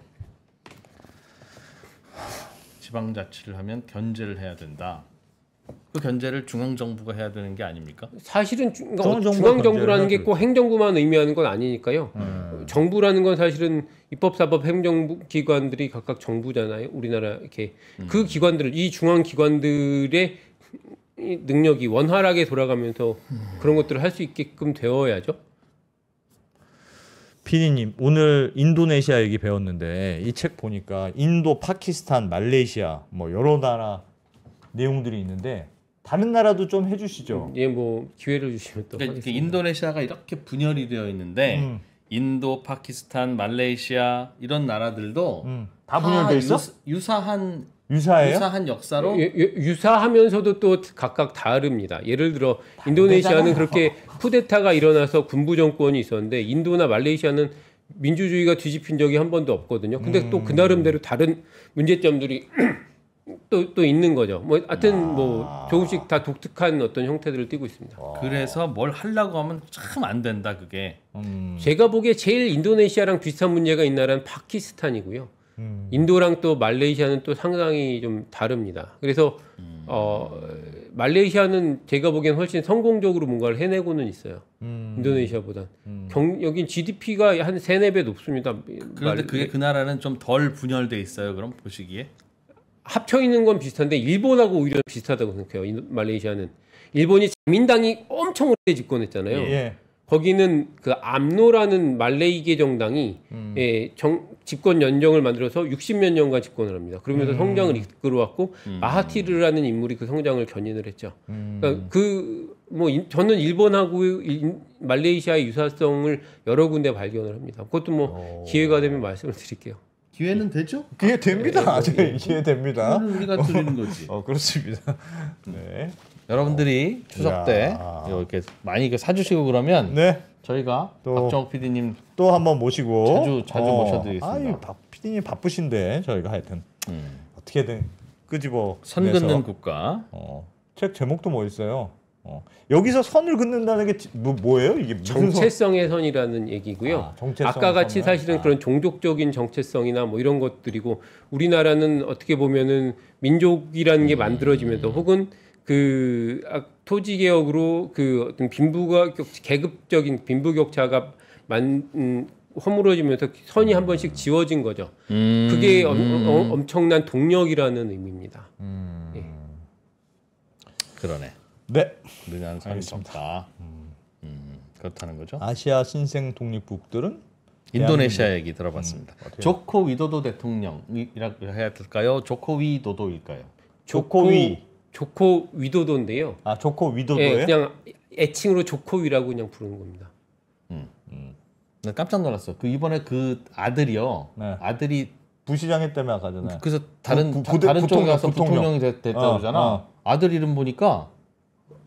Speaker 3: 지방 자치를 하면 견제를 해야 된다. 그 견제를 중앙 정부가 해야 되는 게 아닙니까?
Speaker 4: 사실은 중앙 정부라는 게 꼭 행정부만 의미하는 건 아니니까요. 정부라는 건 사실은 입법, 사법, 행정부 기관들이 각각 정부잖아요. 우리나라 이렇게 그 기관들, 이 중앙 기관들의 능력이 원활하게 돌아가면서 그런 것들을 할 수 있게끔 되어야죠.
Speaker 2: 피디님 오늘 인도네시아 얘기 배웠는데 이 책 보니까 인도, 파키스탄, 말레이시아 뭐 여러 나라 내용들이 있는데 다른 나라도 좀 해주시죠.
Speaker 4: 예, 뭐 기회를 주시면 또.
Speaker 3: 그러니까 인도네시아가 이렇게 분열이 되어 있는데 인도, 파키스탄, 말레이시아 이런 나라들도
Speaker 2: 다 분열돼 있어?
Speaker 3: 유사한 역사로
Speaker 4: 유사하면서도 또 각각 다릅니다. 예를 들어 인도네시아는 그렇게 쿠데타가 일어나서 군부 정권이 있었는데 인도나 말레이시아는 민주주의가 뒤집힌 적이 한 번도 없거든요. 근데 또 그 나름대로 다른 문제점들이 또 있는 거죠. 뭐 하여튼 뭐 조금씩 다 독특한 어떤 형태들을 띠고 있습니다.
Speaker 3: 그래서 뭘 하려고 하면 참 안 된다 그게.
Speaker 4: 제가 보기에 제일 인도네시아랑 비슷한 문제가 있는 나라는 파키스탄이고요. 인도랑 또 말레이시아는 또 상당히 좀 다릅니다. 그래서 말레이시아는 제가 보기엔 훨씬 성공적으로 뭔가를 해내고는 있어요. 인도네시아보다. 여긴 GDP가 한 3-4배 높습니다.
Speaker 3: 그런데 그게 그 나라는 좀 덜 분열돼 있어요. 그럼 보시기에?
Speaker 4: 합쳐 있는 건 비슷한데 일본하고 오히려 비슷하다고 생각해요. 말레이시아는 일본이 자민당이 엄청 오래 집권했잖아요. 예. 거기는 그 암노라는 말레이계 정당이 집권 연정을 만들어서 60몇 년간 집권을 합니다. 그러면서 성장을 이끌어왔고 마하티르라는 인물이 그 성장을 견인을 했죠. 그러니까 저는 일본하고 말레이시아의 유사성을 여러 군데 발견을 합니다. 그것도 뭐 기회가 되면 말씀을 드릴게요.
Speaker 3: 기회는 되죠?
Speaker 2: 기회 됩니다. 기회 됩니다.
Speaker 3: 우리가 드리는 거지.
Speaker 2: 그렇습니다. 네.
Speaker 3: 여러분들이 추석 때 이렇게 많이 사주시고 그러면 저희가 또 박정욱 PD님
Speaker 2: 또 한번 모시고
Speaker 3: 자주 모셔드리겠습니다.
Speaker 2: 아유, PD님 바쁘신데 저희가 하여튼 어떻게든 끄집어
Speaker 3: 선 긋는 국가.
Speaker 2: 책 제목도 멋있어요. 여기서 선을 긋는다는 게 뭐예요? 이게 무슨
Speaker 4: 정체성의 선이라는 얘기고요. 아까 같이 사실은 그런 종족적인 정체성이나 뭐 이런 것들이고 우리나라는 어떻게 보면은 민족이라는 게 만들어지면서 혹은 그 토지 개혁으로 그 어떤 계급적인 빈부격차가 허물어지면서 선이 한 번씩 지워진 거죠. 그게 엄청난 동력이라는 의미입니다.
Speaker 3: 그러네.
Speaker 2: 네.
Speaker 3: 우리나라는 선이 없다. 그렇다는 거죠.
Speaker 2: 아시아 신생 독립국들은
Speaker 3: 인도네시아 얘기 들어봤습니다. 조코 위도도 대통령이라고 해야 될까요? 조코 위도도일까요?
Speaker 4: 조코 위도도인데요.
Speaker 2: 조코 위도도예요?
Speaker 4: 네, 그냥 애칭으로 조코위라고 그냥 부르는 겁니다.
Speaker 3: 깜짝 놀랐어. 그 이번에 그 아들이요. 아들이
Speaker 2: 부시장애 때문에 가잖아요.
Speaker 3: 그래서 다른 쪽에 가서 부통령이 됐다고 그러잖아. 아들 이름 보니까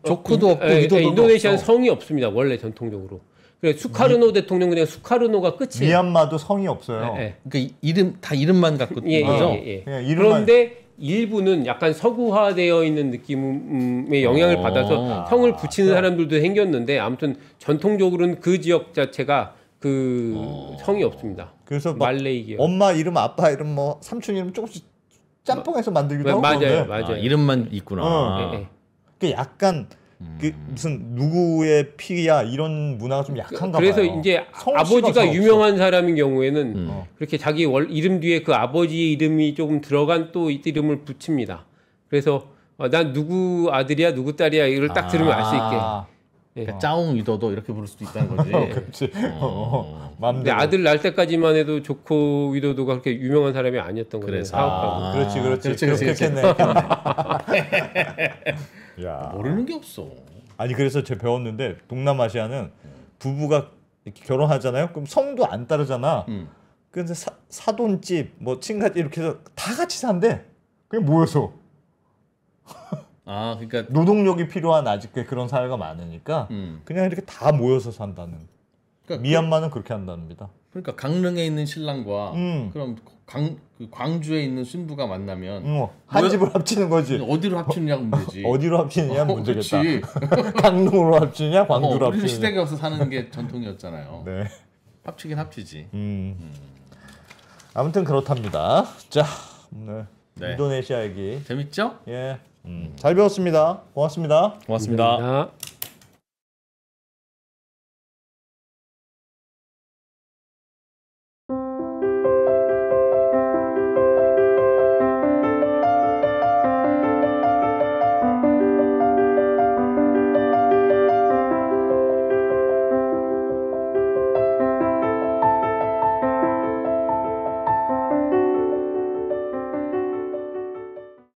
Speaker 3: 조코도 없고 위도도
Speaker 4: 인도네시아는 성이 없습니다. 원래 전통적으로. 그래 수카르노 대통령 그냥 수카르노가 끝이에요.
Speaker 2: 미얀마도 성이 없어요.
Speaker 3: 그러니까 이름만 갖고 거죠.
Speaker 4: 그런데 일부는 약간 서구화되어 있는 느낌의 영향을 받아서 성을 붙이는 사람들도 생겼는데 아무튼 전통적으로는 그 지역 자체가 그 성이 없습니다.
Speaker 2: 그래서
Speaker 4: 말레이 기업.
Speaker 2: 엄마 이름, 아빠 이름, 뭐 삼촌 이름 조금씩 짬뽕해서 만들기도 하고.
Speaker 4: 맞아요.
Speaker 3: 이름만 있구나.
Speaker 2: 그 약간 그 무슨 누구의 피야 이런 문화가 좀 약한가 봐요.
Speaker 4: 그래서 이제 아버지가 유명한 사람인 경우에는 그렇게 자기 이름 뒤에 그 아버지 이름이 조금 들어간 또 이름을 붙입니다. 그래서 난 누구 아들이야 누구 딸이야 이걸 딱 들으면 알 수 있게.
Speaker 3: 그러니까 짜옹 위도도 이렇게 부를 수도 있다는 거지.
Speaker 2: 그렇지.
Speaker 4: 근데 아들 날 때까지만 해도 조코 위도도가 그렇게 유명한 사람이 아니었던 거예요. 사업가고.
Speaker 2: 그렇지. 그렇겠네.
Speaker 3: 야, 모르는 게 없어.
Speaker 2: 아니 그래서 제가 배웠는데 동남아시아는 부부가 이렇게 결혼하잖아요. 그럼 성도 안 따르잖아. 근데 사돈집, 뭐 친가집 이렇게 해서 다 같이 산대. 그냥 모여서.
Speaker 3: 그러니까
Speaker 2: 노동력이 필요한 아직 그런 사회가 많으니까 그냥 이렇게 다 모여서 산다는. 그러니까 미얀마는 그렇게 한답니다.
Speaker 3: 그러니까 강릉에 있는 신랑과 그럼 광주에 있는 신부가 만나면
Speaker 2: 한 집을 합치는 거지.
Speaker 3: 어디로 합치느냐가 문제지.
Speaker 2: 어디로 합치느냐 문제겠다. 강릉으로 합치냐, 광주로 합치느냐.
Speaker 3: 우리는 시댁에 가서 사는 게 전통이었잖아요.
Speaker 2: 네.
Speaker 3: 합치긴 합치지.
Speaker 2: 아무튼 그렇답니다. 자, 오늘 인도네시아 얘기
Speaker 3: 재밌죠?
Speaker 2: 잘 배웠습니다. 고맙습니다.
Speaker 3: 고맙습니다.